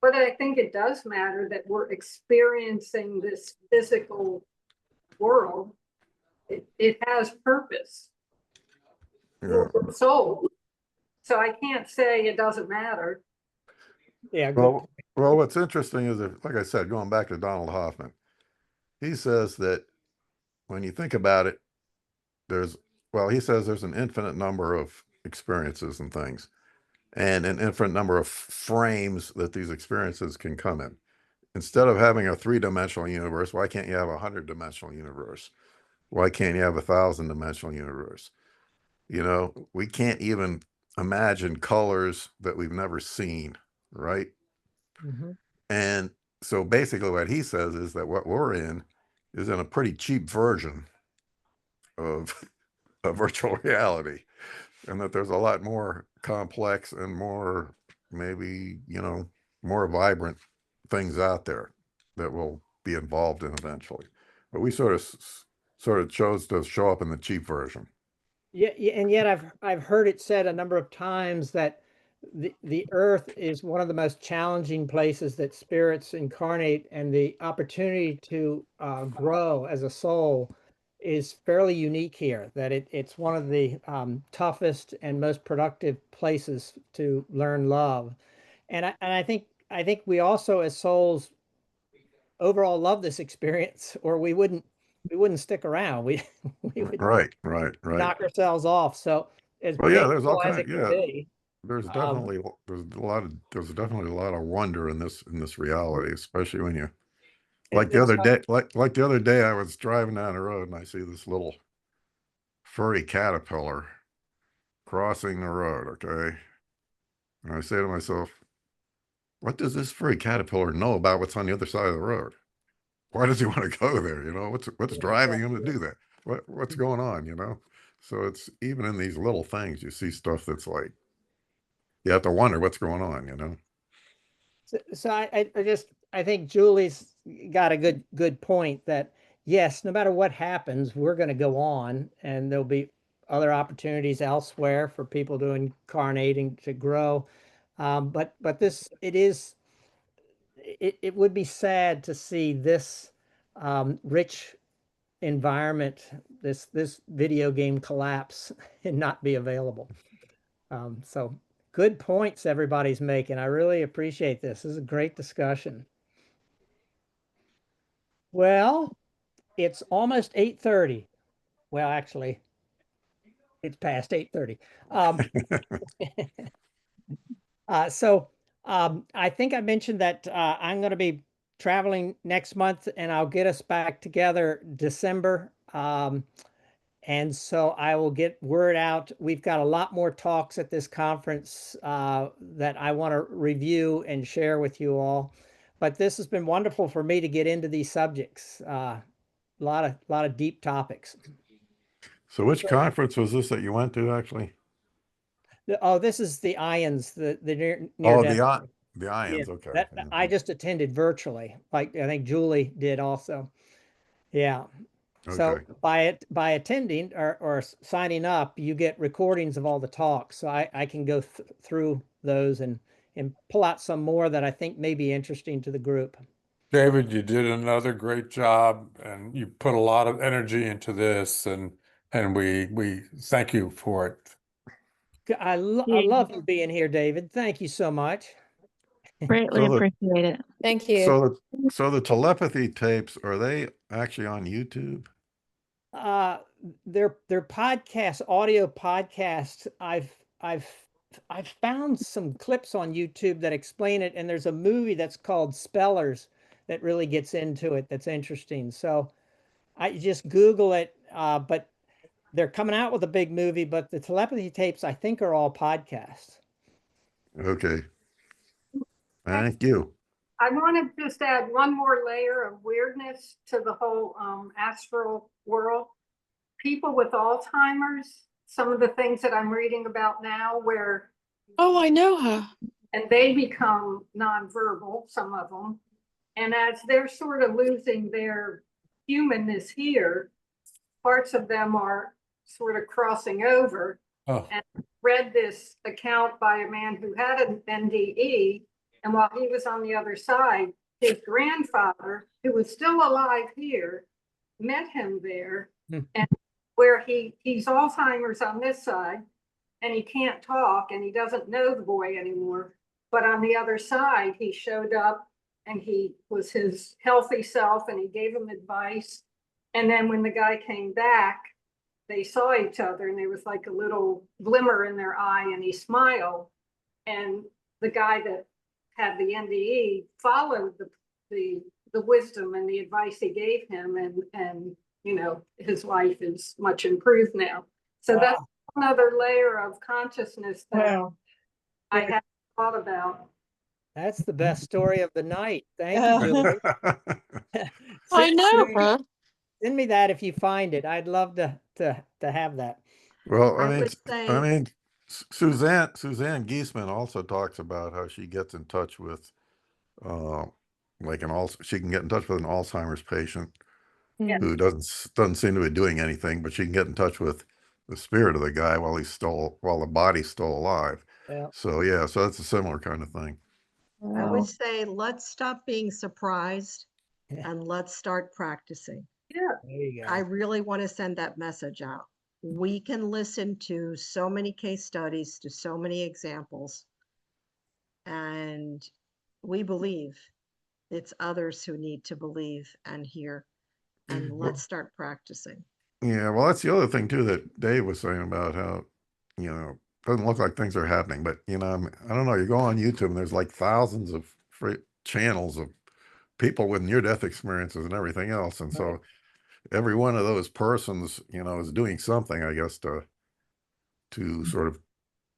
But I think it does matter that we're experiencing this physical world. It has purpose. Yeah. We're soul. So I can't say it doesn't matter. Yeah. Good. Well, what's interesting is that, like I said, going back to Donald Hoffman, he says that when you think about it, he says there's an infinite number of experiences and things, and an infinite number of frames that these experiences can come in. Instead of having a 3-dimensional universe, why can't you have a 100-dimensional universe? Why can't you have a 1,000-dimensional universe? You know, we can't even imagine colors that we've never seen, right? Mhm. And so basically what he says is that what we're in is in a pretty cheap version of a virtual reality, and that there's a lot more complex and more, maybe, you know, more vibrant things out there that will be involved in eventually. But we sort of chose to show up in the cheap version. Yeah, and yet I've heard it said a number of times that the earth is one of the most challenging places that spirits incarnate, and the opportunity to grow as a soul is fairly unique here, that it's one of the toughest and most productive places to learn love. And I think we also as souls overall love this experience, or we wouldn't stick around. We would Right. knock ourselves off. So as Well, yeah, there's all painful as kinds. it can Yeah, be, there's um, definitely a lot of wonder in this reality, especially when you, like the it's other day, like the other day, I was driving down the road and I see this little furry caterpillar crossing the road. Okay, and I say to myself, what does this furry caterpillar know about what's on the other side of the road? Why does he want to go there? You know, what's driving him to do that? What's going on? You know, so it's even in these little things you see stuff that's like, you have to wonder what's going on. You know. so I think Julie's got a good point that yes, no matter what happens, we're going to go on, and there'll be other opportunities elsewhere for people to incarnate and to grow. But it would be sad to see this rich environment, this video game collapse and not be available. So good points everybody's making. I really appreciate this. This is a great discussion. Well, it's almost 8:30. Well, actually, it's past 8:30. Um, I think I mentioned that I'm going to be traveling next month, and I'll get us back together December. And so I will get word out. We've got a lot more talks at this conference that I want to review and share with you all. But this has been wonderful for me to get into these subjects. A lot of deep topics. So which conference was this that you went to actually? Oh, this is the IANDS, the near Oh, death. the IANDS. Yeah, Okay. that I just attended virtually, like I think Julie did also. Yeah. So Okay. by attending or signing up, you get recordings of all the talks. So I can go through those and pull out some more that I think may be interesting to the group. David, you did another great job and you put a lot of energy into this and we thank you for it. I love you being here, David. Thank you so much. Greatly appreciate it. Thank you. So the telepathy tapes, are they actually on YouTube? They're podcasts, audio podcasts. I've found some clips on YouTube that explain it, and there's a movie that's called Spellers that really gets into it. That's interesting. So I just Google it. But they're coming out with a big movie, but the telepathy tapes, I think, are all podcasts. Okay. Thank you. I want to just add one more layer of weirdness to the whole astral world. People with Alzheimer's, some of the things that I'm reading about now where, Oh, I know her. and they become nonverbal, some of them. And as they're sort of losing their humanness here, parts of them are sort of crossing over. Oh, And read this account by a man who had an NDE, and while he was on the other side, his grandfather, who was still alive here, met him there. And where he's Alzheimer's on this side, and he can't talk, and he doesn't know the boy anymore. But on the other side, he showed up, and he was his healthy self, and he gave him advice. And then when the guy came back, they saw each other, and there was like a little glimmer in their eye, and he smiled. And the guy that had the NDE followed the wisdom and the advice he gave him, and you know, his life is much improved now. So Wow. that's another layer of consciousness that Wow. I hadn't thought about. That's the best story of the night. Thank you, Julie. I know her. Send me that if you find it. I'd love to have that. Well, I I mean, would say- Suzanne Giesman also talks about how she gets in touch with, like she can get in touch with an Alzheimer's patient who doesn't seem to be doing anything, but she can get in touch with the spirit of the guy while the body's still alive. Yeah. So yeah, so that's a similar kind of thing. I would say, let's stop being surprised Yeah. and let's start practicing. Yeah. There you go. I really want to send that message out. We can listen to so many case studies, to so many examples, and we believe. It's others who need to believe and hear, and let's start practicing. Yeah, well, that's the other thing too that Dave was saying about how, doesn't look like things are happening, but I don't know. You go on YouTube and there's like thousands of free channels of people with near-death experiences and everything else, and so every one of those persons, is doing something, I guess, to sort of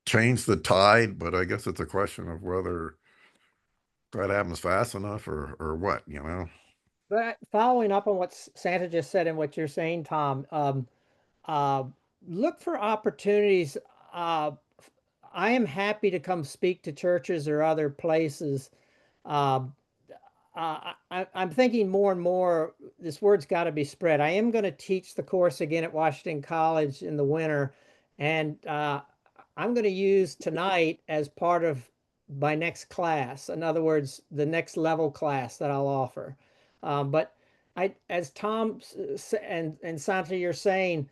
change the tide. But I guess it's a question of whether that happens fast enough or what, But following up on what Santa just said and what you're saying, Tom, look for opportunities. I am happy to come speak to churches or other places. I'm thinking more and more, this word's got to be spread. I am going to teach the course again at Washington College in the winter, and I'm going to use tonight as part of my next class. In other words, the next level class that I'll offer. But as Tom and Santa, you're saying,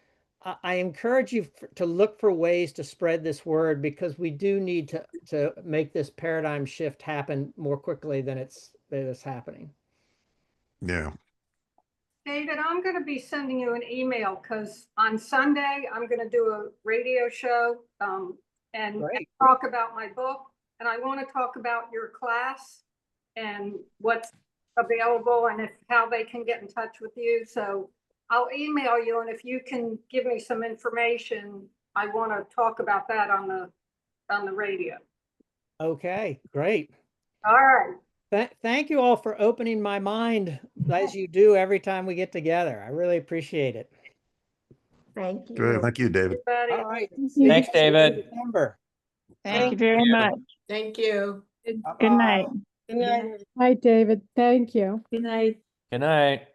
I encourage you to look for ways to spread this word, because we do need to make this paradigm shift happen more quickly than it's happening. Yeah. David, I'm going to be sending you an email because on Sunday, I'm going to do a radio show and talk about my book. And I want to talk about your class and what's available and how they can get in touch with you. So I'll email you, and if you can give me some information, I want to talk about that on the radio. Okay, great. All right. Thank you all for opening my mind, as you do every time we get together. I really appreciate it. Thank you. Good. Thank you, David. All right. Thanks, David. Thank you very much. Thank you. Good night. Good night. Hi, David. Thank you. Good night. Good night.